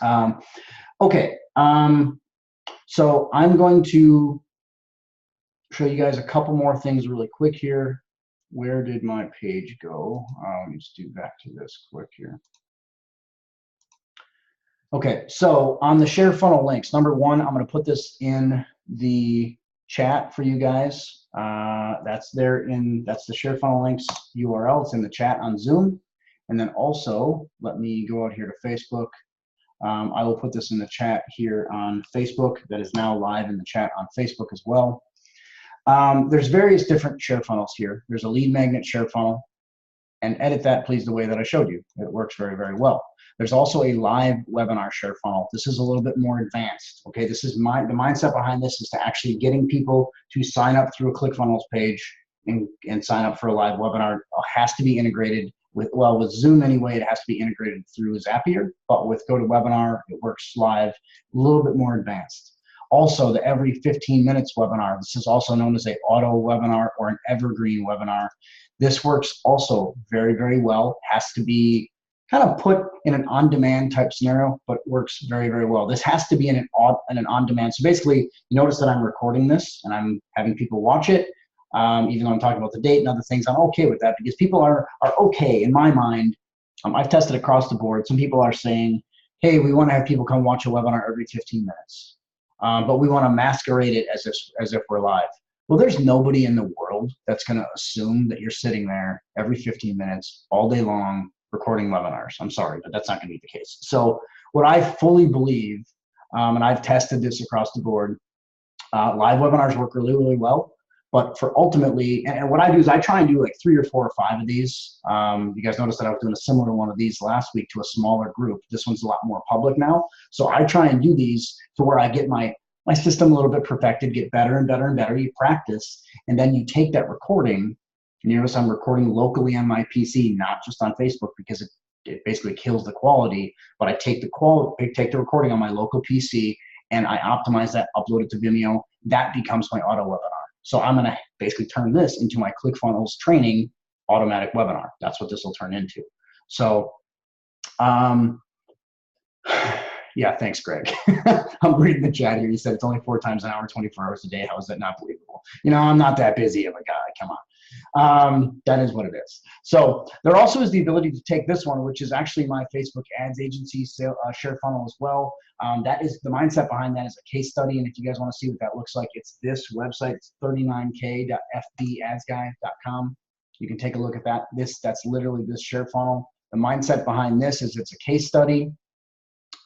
about it. Okay, so I'm going to show you guys a couple more things really quick here. Where did my page go? Let me just do back to this quick here. Okay, so on the share funnel links, number one, I'm going to put this in the chat for you guys. That's the share funnel links URL. It's in the chat on Zoom. And then also, let me go out here to Facebook. I will put this in the chat here on Facebook. That is now live in the chat on Facebook as well. There's various different share funnels here. There's a lead magnet share funnel, and edit that please the way that I showed you. It works very, very well. There's also a live webinar share funnel. This is a little bit more advanced. Okay, this is the mindset behind this is to actually getting people to sign up through a ClickFunnels page and sign up for a live webinar. It has to be integrated with Zoom anyway. It has to be integrated through Zapier, but with GoToWebinar, it works live, a little bit more advanced. Also, the every 15 minutes webinar. This is also known as an auto webinar or an evergreen webinar. This works also very, very well. Has to be kind of put in an on-demand type scenario, but works very, very well. This has to be in an on-demand. So basically, you notice that I'm recording this and I'm having people watch it, even though I'm talking about the date and other things. I'm okay with that because people are okay in my mind. I've tested across the board. Some people are saying, hey, we want to have people come watch a webinar every 15 minutes, but we want to masquerade it as if we're live. Well, there's nobody in the world that's going to assume that you're sitting there every 15 minutes all day long recording webinars. I'm sorry, but that's not going to be the case. So what I fully believe, and I've tested this across the board, live webinars work really, really well. But for ultimately, and what I do is I try and do like 3 or 4 or 5 of these. You guys noticed that I was doing a similar one of these last week to a smaller group. This one's a lot more public now. So I try and do these to where I get my system a little bit perfected, get better and better and better. You practice, and then you take that recording, and you notice I'm recording locally on my PC, not just on Facebook, because it basically kills the quality. But I take the recording on my local PC, and I optimize that, upload it to Vimeo. That becomes my auto webinar. So I'm going to basically turn this into my ClickFunnels training automatic webinar. That's what this will turn into. So, yeah, thanks, Greg. I'm reading the chat here. He said it's only 4 times an hour, 24 hours a day. How is that not believable? You know, I'm not that busy of a guy. Come on. That is what it is. So there also is the ability to take this one, which is actually my Facebook ads agency share funnel as well. That is the mindset behind that is a case study. And if you guys want to see what that looks like, it's this website. It's 39k.fbadsguy.com. You can take a look at that. That's literally this share funnel. The mindset behind this is it's a case study.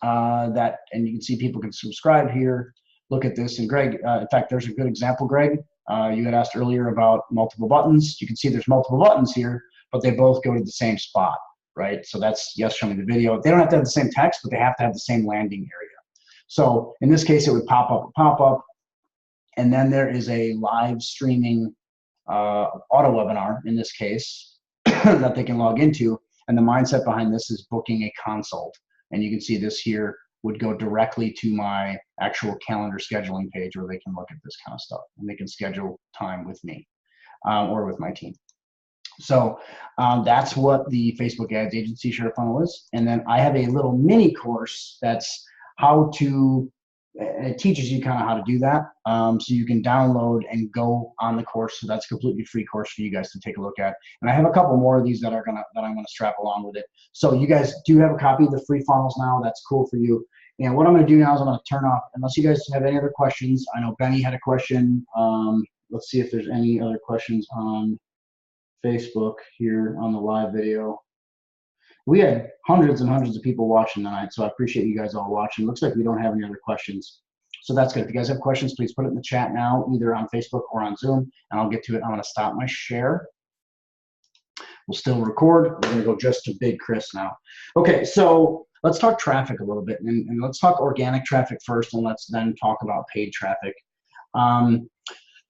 And you can see people can subscribe here. Look at this. And Greg, in fact, there's a good example, Greg. You had asked earlier about multiple buttons. You can see there's multiple buttons here, but they both go to the same spot, right? So that's yes, show me the video. They don't have to have the same text, but they have to have the same landing area. So in this case, it would pop up, and then there is a live streaming auto webinar in this case that they can log into. And the mindset behind this is booking a consult. And you can see this here would go directly to my actual calendar scheduling page where they can look at this kind of stuff and they can schedule time with me or with my team. So that's what the Facebook ads agency share funnel is. And then I have a little mini course that's how to, it teaches you kind of how to do that. So you can download and go on the course. So that's a completely free course for you guys to take a look at. And I have a couple more of these that I'm gonna strap along with it. So you guys do have a copy of the free funnels now. That's cool for you. And what I'm gonna do now is I'm gonna turn off, unless you guys have any other questions. I know Benny had a question. Let's see if there's any other questions on Facebook here on the live video. We had hundreds and hundreds of people watching tonight, so I appreciate you guys all watching. Looks like we don't have any other questions. So that's good. If you guys have questions, please put it in the chat now, either on Facebook or on Zoom, and I'll get to it. I'm gonna stop my share. We'll still record. We're gonna go just to Big Chris now. Okay, so let's talk traffic a little bit, and let's talk organic traffic first, and let's then talk about paid traffic.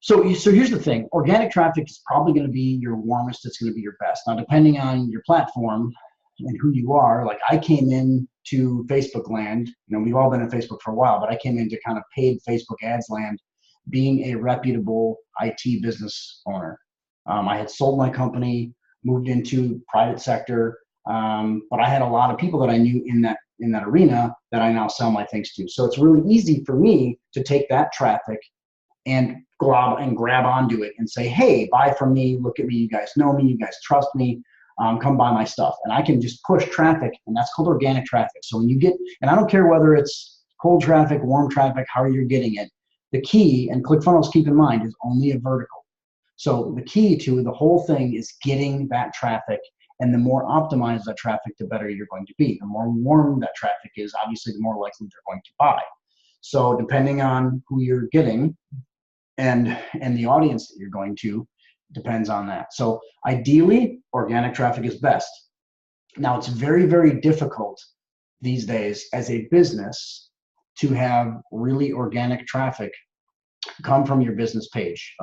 So here's the thing. Organic traffic is probably gonna be your warmest. It's gonna be your best. Now, depending on your platform, and who you are, like I came in to Facebook land, we've all been in Facebook for a while, but I came into kind of paid Facebook ads land being a reputable IT business owner. I had sold my company, moved into private sector, but I had a lot of people that I knew in that arena that I now sell my things to. So it's really easy for me to take that traffic and go out and grab onto it and say, hey, buy from me, look at me, you guys know me, you guys trust me, come buy my stuff. And I can just push traffic, and that's called organic traffic. So when you get, and I don't care whether it's cold traffic, warm traffic, how you're getting it, the key, and ClickFunnels, keep in mind, is only a vertical. So the key to the whole thing is getting that traffic, and the more optimized that traffic, the better you're going to be. The more warm that traffic is, obviously, the more likely they're going to buy. So depending on who you're getting and the audience that you're going to, depends on that. So ideally, organic traffic is best. Now, it's very, very difficult these days as a business to have really organic traffic come from your business page.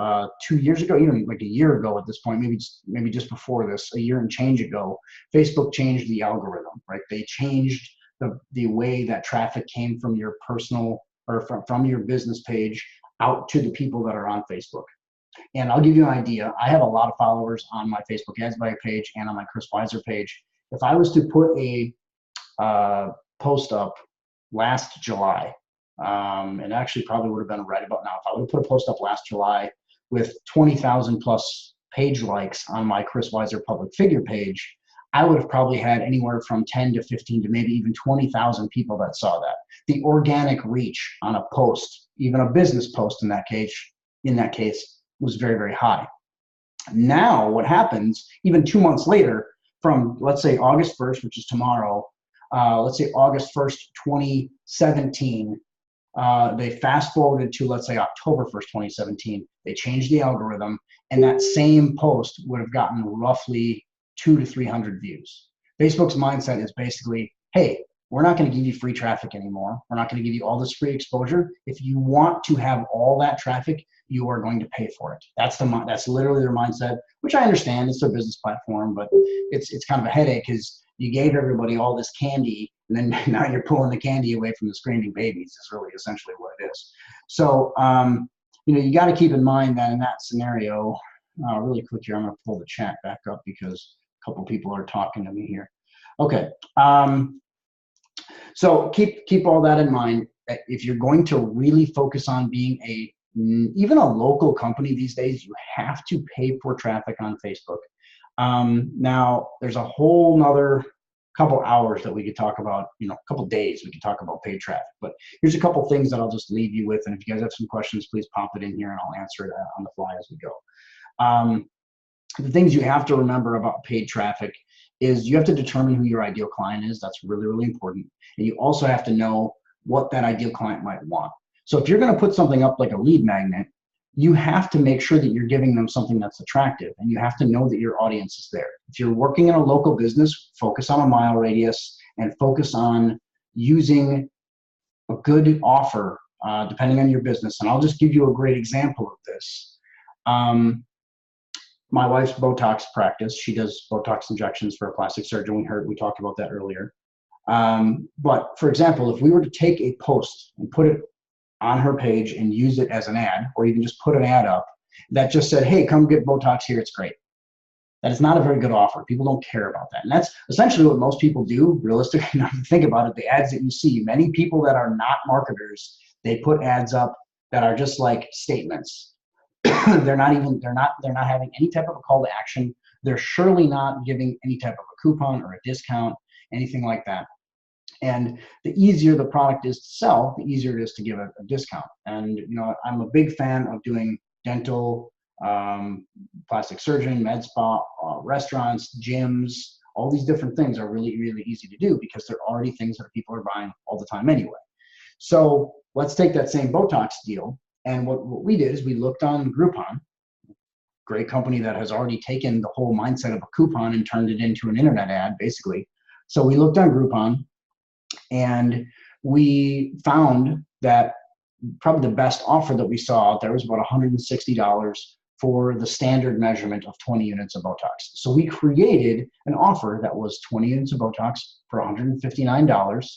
2 years ago, even like a year ago at this point, maybe just before this, a year and change ago, Facebook changed the algorithm, right? They changed the way that traffic came from your personal or from your business page out to the people that are on Facebook. And I'll give you an idea. I have a lot of followers on my Facebook Ads Buyer page and on my Chris Weiser page. If I was to put a post up last July, and actually probably would have been right about now, if I would have put a post up last July with 20,000 plus page likes on my Chris Weiser public figure page, I would have probably had anywhere from 10 to 15 to maybe even 20,000 people that saw that. The organic reach on a post, even a business post in that case, was very, very high. Now what happens, even 2 months later, from let's say August 1st, which is tomorrow, let's say August 1st, 2017, they fast forwarded to, let's say, October 1st, 2017. They changed the algorithm, and that same post would have gotten roughly 200 to 300 views. Facebook's mindset is basically, hey, we're not going to give you free traffic anymore. We're not going to give you all this free exposure. If you want to have all that traffic, you are going to pay for it. That's literally their mindset, which I understand. It's their business platform, but it's kind of a headache because you gave everybody all this candy, and then now you're pulling the candy away from the screaming babies. Is really essentially what it is. So you got to keep in mind that in that scenario, really quick here, I'm going to pull the chat back up because a couple people are talking to me here. Okay. So keep all that in mind. If you're going to really focus on being even a local company these days, you have to pay for traffic on Facebook. Now, there's a whole nother couple hours that we could talk about, a couple days we could talk about paid traffic. But here's a couple things that I'll just leave you with. And if you guys have some questions, please pop it in here and I'll answer it on the fly as we go. The things you have to remember about paid traffic is you have to determine who your ideal client is. That's really, really important. And you also have to know what that ideal client might want. So if you're going to put something up like a lead magnet, you have to make sure that you're giving them something that's attractive, and you have to know that your audience is there. If you're working in a local business, focus on a mile radius and focus on using a good offer depending on your business. And I'll just give you a great example of this. My wife's Botox practice, she does Botox injections for a plastic surgeon. We talked about that earlier. But for example, if we were to take a post and put it on her page and use it as an ad, or even just put an ad up that just said, hey, come get Botox here, it's great. That is not a very good offer. People don't care about that. And that's essentially what most people do, realistically. Now, if you think about it, the ads that you see, many people that are not marketers, they put ads up that are just like statements. They're not having any type of a call to action. They're surely not giving any type of a coupon or a discount, anything like that. And the easier the product is to sell, the easier it is to give a discount. And I'm a big fan of doing dental, plastic surgeon, med spa, restaurants, gyms. All these different things are really, really easy to do because they're already things that people are buying all the time anyway. So let's take that same Botox deal. And what we did is we looked on Groupon, great company that has already taken the whole mindset of a coupon and turned it into an internet ad, basically. So we looked on Groupon, and we found that probably the best offer that we saw out there was about $160 for the standard measurement of 20 units of Botox. So we created an offer that was 20 units of Botox for $159.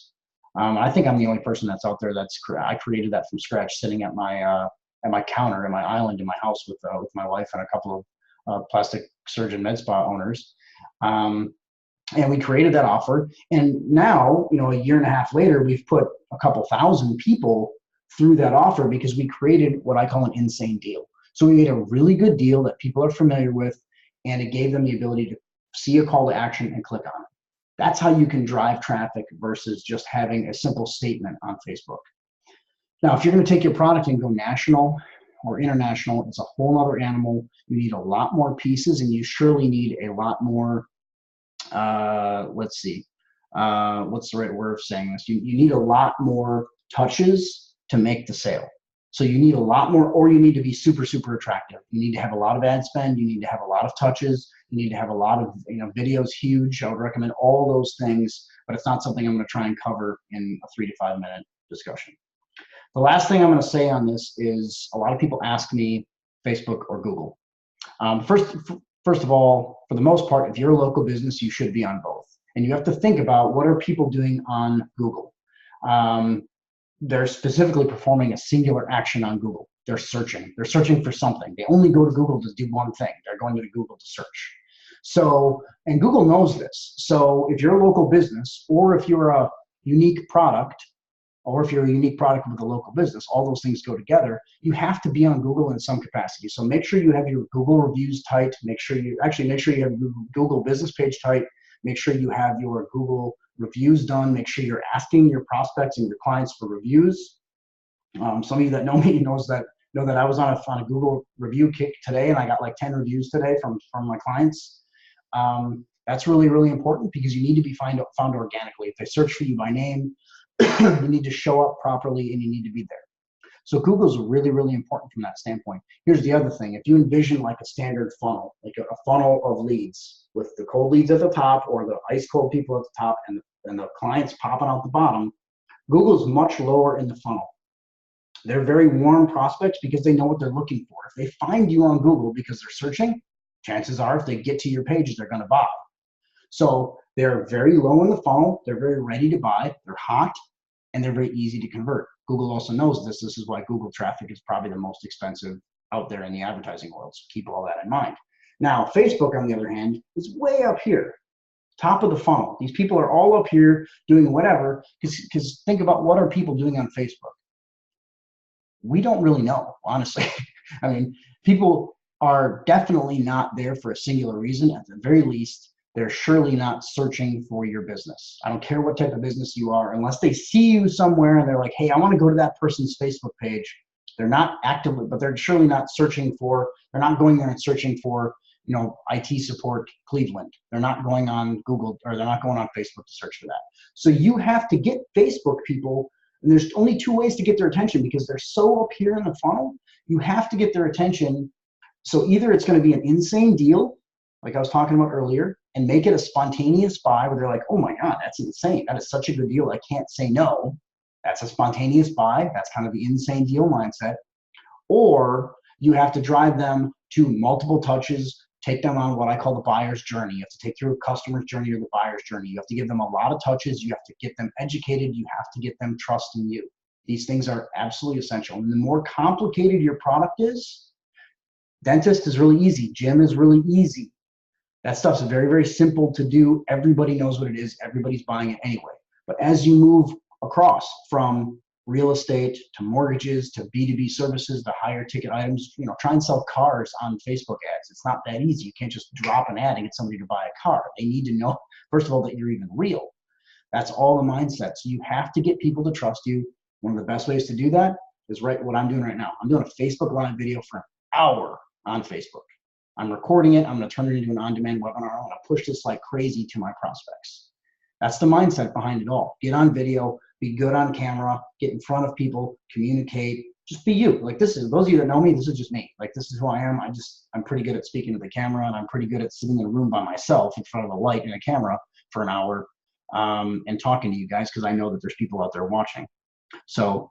I think I'm the only person that's out there I created that from scratch, sitting at my counter in my island in my house with my wife and a couple of plastic surgeon med spa owners. And we created that offer. And now, a year and a half later, we've put a couple thousand people through that offer because we created what I call an insane deal. So we made a really good deal that people are familiar with, and it gave them the ability to see a call to action and click on it. That's how you can drive traffic versus just having a simple statement on Facebook. Now, if you're going to take your product and go national or international, it's a whole other animal. You need a lot more pieces, and you surely need a lot more, what's the right word of saying this? You need a lot more touches to make the sale. So you need a lot more, or you need to be super, super attractive. You need to have a lot of ad spend. You need to have a lot of touches. You need to have a lot of, videos huge. I would recommend all those things, but it's not something I'm going to try and cover in a 3 to 5 minute discussion. The last thing I'm going to say on this is a lot of people ask me Facebook or Google. First of all, for the most part, if you're a local business, you should be on both. And you have to think about, what are people doing on Google? They're specifically performing a singular action on Google. They're searching. They're searching for something. They only go to Google to do one thing. They're going to Google to search. So, and Google knows this. So if you're a local business, or if you're a unique product, or if you're a unique product with a local business, all those things go together. You have to be on Google in some capacity. So make sure you have your Google reviews tight. Make sure you have your Google business page tight. Make sure you have your Google reviews done. Make sure you're asking your prospects and your clients for reviews. Some of you that know me know that I was on a Google review kick today, and I got like 10 reviews today from my clients. That's really, really important, because you need to be found organically. If they search for you by name, you need to show up properly, and you need to be there. So Google's really, really important from that standpoint. Here's the other thing. If you envision like a standard funnel, like a funnel of leads with the cold leads at the top, or the ice cold people at the top, and the clients popping out the bottom, Google's much lower in the funnel. They're very warm prospects because they know what they're looking for. If they find you on Google because they're searching, chances are if they get to your page, they're going to buy. So they're very low in the funnel. They're very ready to buy. They're hot, and they're very easy to convert. Google also knows this. This is why Google traffic is probably the most expensive out there in the advertising world. So keep all that in mind. Now, Facebook, on the other hand, is way up here, top of the funnel. These people are all up here doing whatever, because think about, what are people doing on Facebook? We don't really know, honestly. I mean, people are definitely not there for a singular reason. At the very least, they're surely not searching for your business. I don't care what type of business you are, unless they see you somewhere and they're like, hey, I want to go to that person's Facebook page. They're not actively, but they're surely not searching for, they're not going there and searching for, IT support Cleveland. They're not going on Google, or they're not going on Facebook to search for that. So you have to get Facebook people, and there's only 2 ways to get their attention, because they're so up here in the funnel. You have to get their attention. So either it's going to be an insane deal, like I was talking about earlier, and make it a spontaneous buy where they're like, oh my God, that's insane. That is such a good deal. I can't say no. That's a spontaneous buy. That's kind of the insane deal mindset. Or you have to drive them to multiple touches, take them on what I call the buyer's journey. You have to take through a customer's journey or the buyer's journey. You have to give them a lot of touches. You have to get them educated. You have to get them trusting you. These things are absolutely essential. And the more complicated your product is, dentist is really easy. Gym is really easy. That stuff's very, very simple to do. Everybody knows what it is. Everybody's buying it anyway. But as you move across from real estate to mortgages to B2B services to higher ticket items, try and sell cars on Facebook ads. It's not that easy. You can't just drop an ad and get somebody to buy a car. They need to know, first of all, that you're even real. That's all the mindset. So you have to get people to trust you. One of the best ways to do that is what I'm doing right now. I'm doing a Facebook Live video for an hour on Facebook. I'm recording it. I'm going to turn it into an on-demand webinar. I'm going to push this like crazy to my prospects. That's the mindset behind it all. Get on video, be good on camera, get in front of people, communicate, just be you. Like those of you that know me, this is just me. Like this is who I am. I'm pretty good at speaking to the camera, and I'm pretty good at sitting in a room by myself in front of a light and a camera for an hour and talking to you guys, because I know that there's people out there watching. So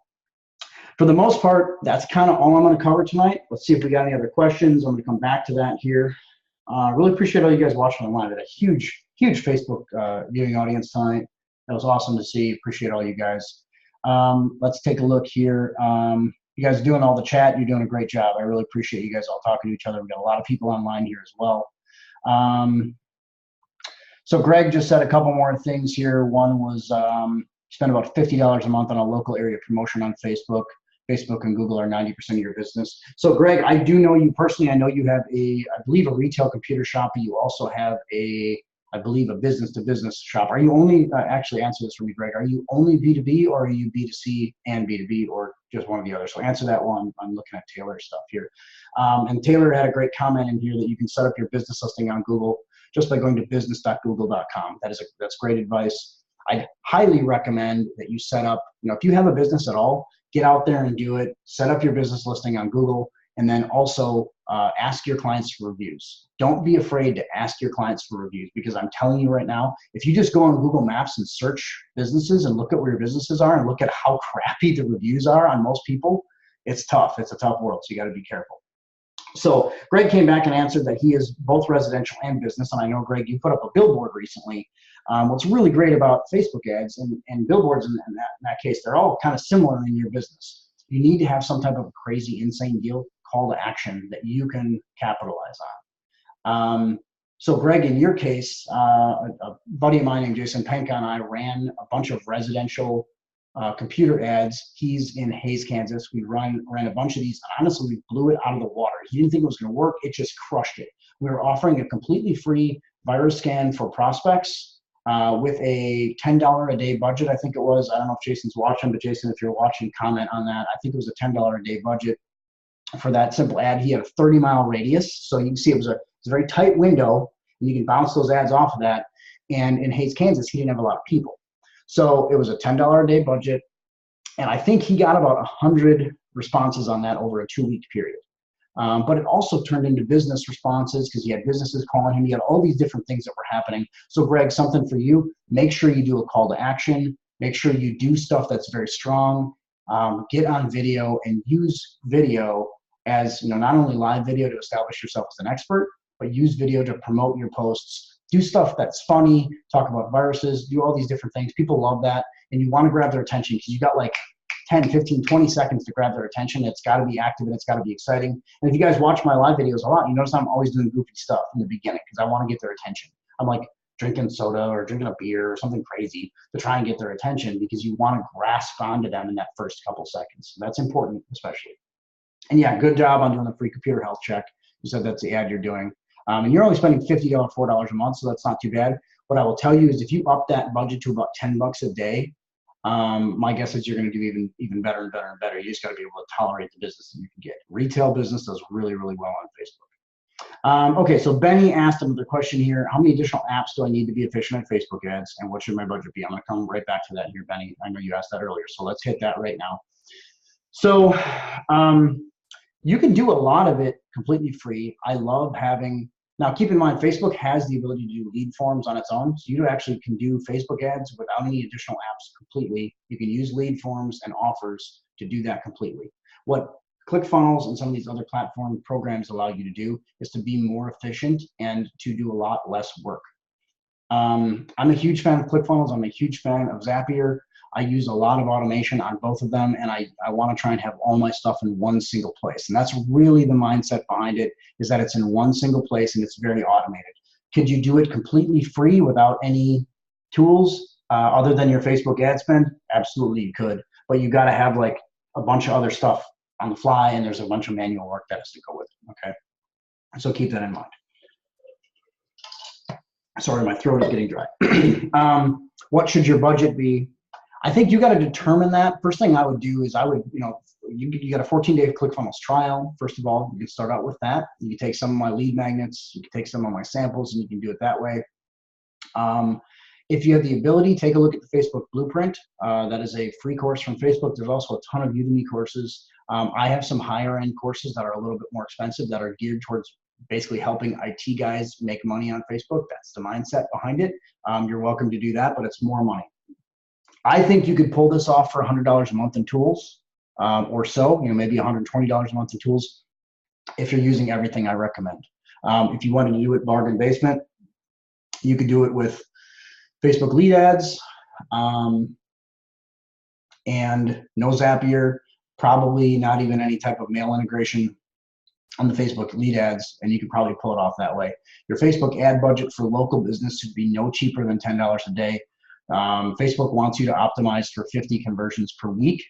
For the most part, that's kind of all I'm going to cover tonight. Let's see if we got any other questions. I'm going to come back to that here. Really appreciate all you guys watching online. We had a huge, huge Facebook viewing audience tonight. That was awesome to see. Appreciate all you guys. Let's take a look here. You guys are doing all the chat. You're doing a great job. I really appreciate you guys all talking to each other. We've got a lot of people online here as well. So Greg just said a couple more things here. One was spend about $50 a month on a local area promotion on Facebook. Facebook and Google are 90% of your business. So Greg, I do know you personally. I know you have I believe a retail computer shop, but you also have I believe a business-to-business shop. Are you only, actually answer this for me, Greg, are you only B2B or are you B2C and B2B or just one or the other? So answer that one. I'm looking at Taylor's stuff here. And Taylor had a great comment in here that you can set up your business listing on Google just by going to business.google.com. That's great advice. I highly recommend that you set up, if you have a business at all, get out there and do it. Set up your business listing on Google, and then also ask your clients for reviews. Don't be afraid to ask your clients for reviews, because I'm telling you right now, if you just go on Google Maps and search businesses and look at where your businesses are and look at how crappy the reviews are on most people, it's tough. It's a tough world, so you got to be careful. So Greg came back and answered that he is both residential and business. And I know, Greg, you put up a billboard recently. What's really great about Facebook ads and billboards in that case, they're all kind of similar in your business. You need to have some type of crazy, insane deal, call to action that you can capitalize on. So Greg, in your case, a buddy of mine named Jason Penka and I ran a bunch of residential computer ads. He's in Hays, Kansas. We ran a bunch of these. Honestly, we blew it out of the water. He didn't think it was going to work. It just crushed it. We were offering a completely free virus scan for prospects with a $10 a day budget. I think it was. I don't know if Jason's watching, but Jason, if you're watching, comment on that. I think it was a $10 a day budget for that simple ad. He had a 30-mile radius. So you can see it was a very tight window, and you can bounce those ads off of that. And in Hays, Kansas, he didn't have a lot of people. So it was a $10 a day budget, and I think he got about 100 responses on that over a 2-week period. But it also turned into business responses because he had businesses calling him. He had all these different things that were happening. So Greg, something for you, make sure you do a call to action. Make sure you do stuff that's very strong. Get on video and use video as, not only live video to establish yourself as an expert, but use video to promote your posts. Do stuff that's funny, talk about viruses, do all these different things. People love that, and you want to grab their attention because you got like 10, 15, 20 seconds to grab their attention. It's got to be active and it's got to be exciting. And if you guys watch my live videos a lot, you notice I'm always doing goofy stuff in the beginning because I want to get their attention. I'm like drinking soda or drinking a beer or something crazy to try and get their attention because you want to grasp onto them in that first couple seconds. So that's important, especially. And yeah, good job on doing the free computer health check. You said that's the ad you're doing. And you're only spending $50, $4 a month, so that's not too bad. What I will tell you is if you up that budget to about $10 a day, my guess is you're going to do even better and better and better. You just got to be able to tolerate the business that you can get. Retail business does really, really well on Facebook. Okay, so Benny asked another question here. How many additional apps do I need to be efficient at Facebook ads, and what should my budget be? I'm going to come right back to that here, Benny. I know you asked that earlier, so let's hit that right now. So you can do a lot of it completely free. I love having, now keep in mind, Facebook has the ability to do lead forms on its own. So you actually can do Facebook ads without any additional apps completely. You can use lead forms and offers to do that completely. What ClickFunnels and some of these other platform programs allow you to do is to be more efficient and to do a lot less work. I'm a huge fan of ClickFunnels. I'm a huge fan of Zapier. I use a lot of automation on both of them, and I want to try and have all my stuff in one single place. And that's really the mindset behind it, is that it's in one single place and it's very automated. Could you do it completely free without any tools other than your Facebook ad spend? Absolutely, you could. But you got to have like a bunch of other stuff on the fly, and there's a bunch of manual work that has to go with it, okay? So keep that in mind. Sorry, my throat is getting dry. What should your budget be? I think you got to determine that. First thing I would do is you got a 14-day ClickFunnels trial. First of all, you can start out with that. You can take some of my lead magnets, you can take some of my samples, and you can do it that way. If you have the ability, take a look at the Facebook Blueprint. That is a free course from Facebook. There's also a ton of Udemy courses. I have some higher end courses that are a little bit more expensive that are geared towards basically helping IT guys make money on Facebook. That's the mindset behind it. You're welcome to do that, but it's more money. I think you could pull this off for $100 a month in tools. or so, maybe $120 a month in tools if you're using everything I recommend. If you wanted to do it bargain basement, you could do it with Facebook lead ads, and no Zapier, probably not even any type of mail integration on the Facebook lead ads, and you could probably pull it off that way. Your Facebook ad budget for local business should be no cheaper than $10 a day. Facebook wants you to optimize for 50 conversions per week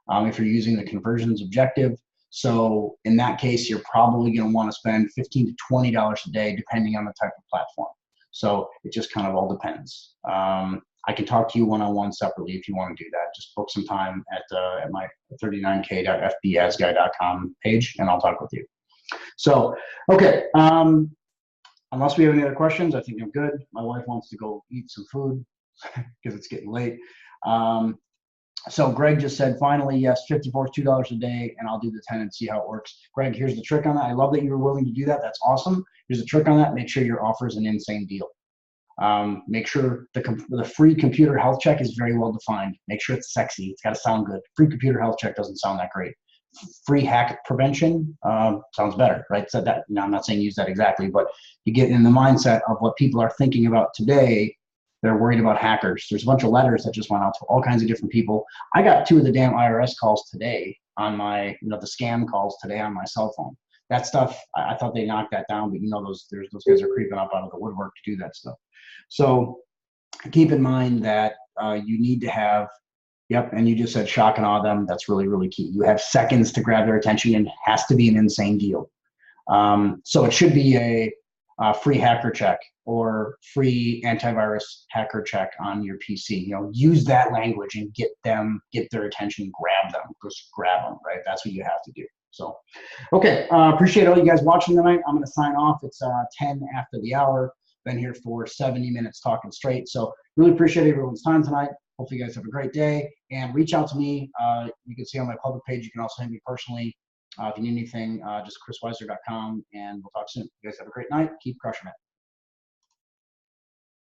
if you're using the conversions objective. So in that case, you're probably going to want to spend $15 to $20 a day, depending on the type of platform. So it just kind of all depends. I can talk to you one-on-one separately if you want to do that. Just book some time at my 39k.fbadsguy.com page, and I'll talk with you. So, okay, unless we have any other questions, I think I'm good. My wife wants to go eat some food because it's getting late. So Greg just said, finally, yes, 54 is $2 a day, and I'll do the 10 and see how it works. Greg, here's the trick on that. I love that you were willing to do that. That's awesome. Here's the trick on that. Make sure your offer is an insane deal. Make sure the free computer health check is very well defined. Make sure it's sexy. It's got to sound good. Free computer health check doesn't sound that great. Free hack prevention sounds better, right? So that, I'm not saying use that exactly, but you get in the mindset of what people are thinking about today. They're worried about hackers. There's a bunch of letters that just went out to all kinds of different people. I got 2 of the damn IRS calls today on my, the scam calls today on my cell phone. That stuff, I thought they knocked that down, but those guys are creeping up out of the woodwork to do that stuff. So keep in mind that you need to have, yep, and you just said shock and awe them. That's really, really key. You have seconds to grab their attention, and it has to be an insane deal. So it should be a free hacker check or free antivirus hacker check on your PC. Use that language and get their attention, grab them, just grab them, right? That's what you have to do. So, okay, appreciate all you guys watching tonight. I'm going to sign off. It's 10 after the hour. Been here for 70 minutes talking straight. So really appreciate everyone's time tonight. Hopefully you guys have a great day, and reach out to me. You can see on my public page. You can also hit me personally. If you need anything, just chrisweiser.com, and we'll talk soon. You guys have a great night. Keep crushing it.